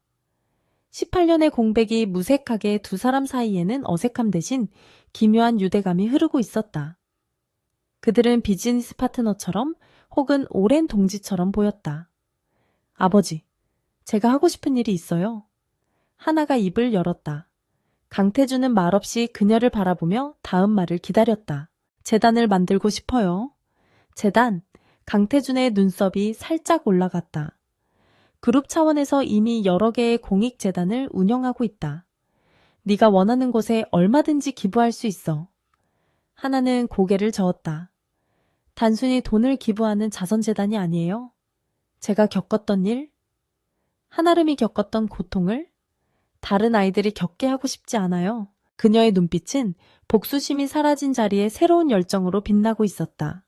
18년의 공백이 무색하게 두 사람 사이에는 어색함 대신 기묘한 유대감이 흐르고 있었다. 그들은 비즈니스 파트너처럼 혹은 오랜 동지처럼 보였다. 아버지, 제가 하고 싶은 일이 있어요. 하나가 입을 열었다. 강태준은 말없이 그녀를 바라보며 다음 말을 기다렸다. 재단을 만들고 싶어요. 재단, 강태준의 눈썹이 살짝 올라갔다. 그룹 차원에서 이미 여러 개의 공익재단을 운영하고 있다. 네가 원하는 곳에 얼마든지 기부할 수 있어. 하나는 고개를 저었다. 단순히 돈을 기부하는 자선재단이 아니에요. 제가 겪었던 일, 한아름이 겪었던 고통을 다른 아이들이 겪게 하고 싶지 않아요. 그녀의 눈빛은 복수심이 사라진 자리에 새로운 열정으로 빛나고 있었다.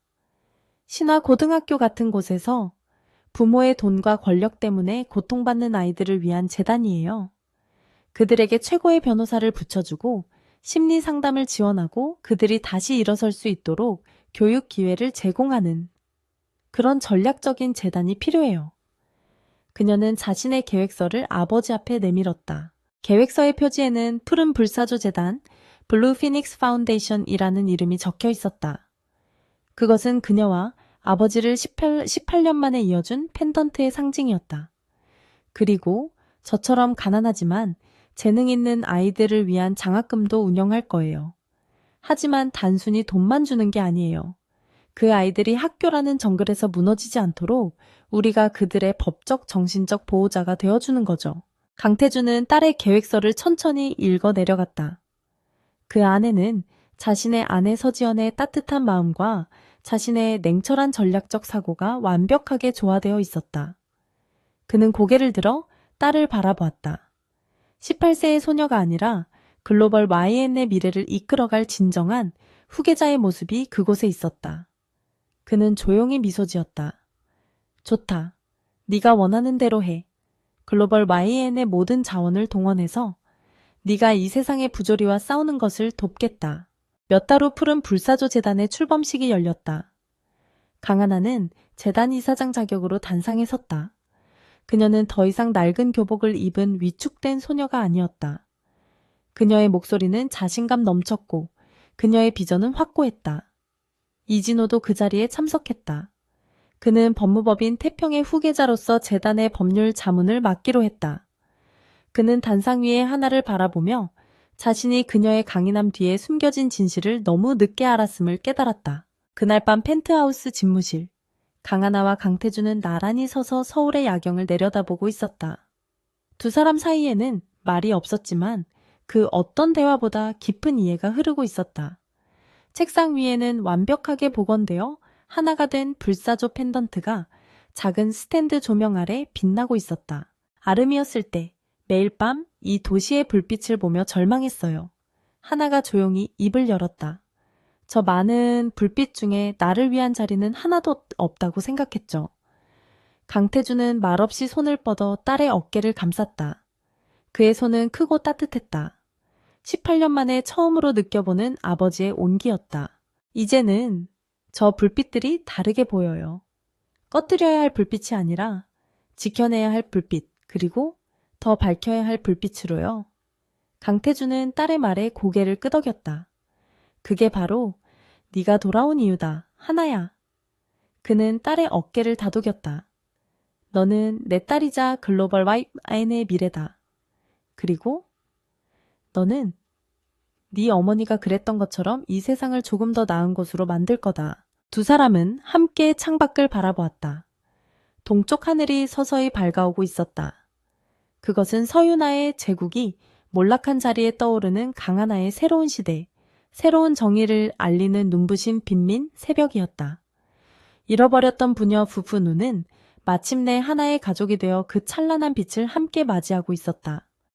신화 고등학교 같은 곳에서 부모의 돈과 권력 때문에 고통받는 아이들을 위한 재단이에요. 그들에게 최고의 변호사를 붙여주고 심리 상담을 지원하고 그들이 다시 일어설 수 있도록 교육 기회를 제공하는 그런 전략적인 재단이 필요해요. 그녀는 자신의 계획서를 아버지 앞에 내밀었다. 계획서의 표지에는 푸른 불사조 재단, 블루 피닉스 파운데이션이라는 이름이 적혀 있었다. 그것은 그녀와 아버지를 18년 만에 이어준 펜던트의 상징이었다. 그리고 저처럼 가난하지만 재능 있는 아이들을 위한 장학금도 운영할 거예요. 하지만 단순히 돈만 주는 게 아니에요. 그 아이들이 학교라는 정글에서 무너지지 않도록 우리가 그들의 법적, 정신적 보호자가 되어주는 거죠. 강태준은 딸의 계획서를 천천히 읽어 내려갔다. 그 안에는 자신의 아내 서지연의 따뜻한 마음과 자신의 냉철한 전략적 사고가 완벽하게 조화되어 있었다. 그는 고개를 들어 딸을 바라보았다. 18세의 소녀가 아니라 글로벌 YN의 미래를 이끌어갈 진정한 후계자의 모습이 그곳에 있었다. 그는 조용히 미소 지었다. 좋다. 네가 원하는 대로 해. 글로벌 YN의 모든 자원을 동원해서 네가 이 세상의 부조리와 싸우는 것을 돕겠다. 몇 달 후 푸른 불사조 재단의 출범식이 열렸다. 강하나는 재단 이사장 자격으로 단상에 섰다. 그녀는 더 이상 낡은 교복을 입은 위축된 소녀가 아니었다. 그녀의 목소리는 자신감 넘쳤고 그녀의 비전은 확고했다. 이진호도 그 자리에 참석했다. 그는 법무법인 태평의 후계자로서 재단의 법률 자문을 맡기로 했다. 그는 단상 위에 하나를 바라보며 자신이 그녀의 강인함 뒤에 숨겨진 진실을 너무 늦게 알았음을 깨달았다. 그날 밤 펜트하우스 집무실. 강하나와 강태준은 나란히 서서 서울의 야경을 내려다보고 있었다. 두 사람 사이에는 말이 없었지만 그 어떤 대화보다 깊은 이해가 흐르고 있었다. 책상 위에는 완벽하게 복원되어 하나가 된 불사조 펜던트가 작은 스탠드 조명 아래 빛나고 있었다. 아름이었을 때 매일 밤 이 도시의 불빛을 보며 절망했어요. 하나가 조용히 입을 열었다. 저 많은 불빛 중에 나를 위한 자리는 하나도 없다고 생각했죠. 강태준은 말없이 손을 뻗어 딸의 어깨를 감쌌다. 그의 손은 크고 따뜻했다. 18년 만에 처음으로 느껴보는 아버지의 온기였다. 이제는 저 불빛들이 다르게 보여요. 꺼뜨려야 할 불빛이 아니라 지켜내야 할 불빛, 그리고 더 밝혀야 할 불빛으로요. 강태준은 딸의 말에 고개를 끄덕였다. 그게 바로 네가 돌아온 이유다, 하나야. 그는 딸의 어깨를 다독였다. 너는 내 딸이자 글로벌 YN의 미래다. 그리고 너는 네 어머니가 그랬던 것처럼 이 세상을 조금 더 나은 곳으로 만들 거다. 두 사람은 함께 창밖을 바라보았다. 동쪽 하늘이 서서히 밝아오고 있었다. 그것은 서유나의 제국이 몰락한 자리에 떠오르는 강하나의 새로운 시대, 새로운 정의를 알리는 눈부신 빈민 새벽이었다. 잃어버렸던 부녀 부부 누는 마침내 하나의 가족이 되어 그 찬란한 빛을 함께 맞이하고 있었다.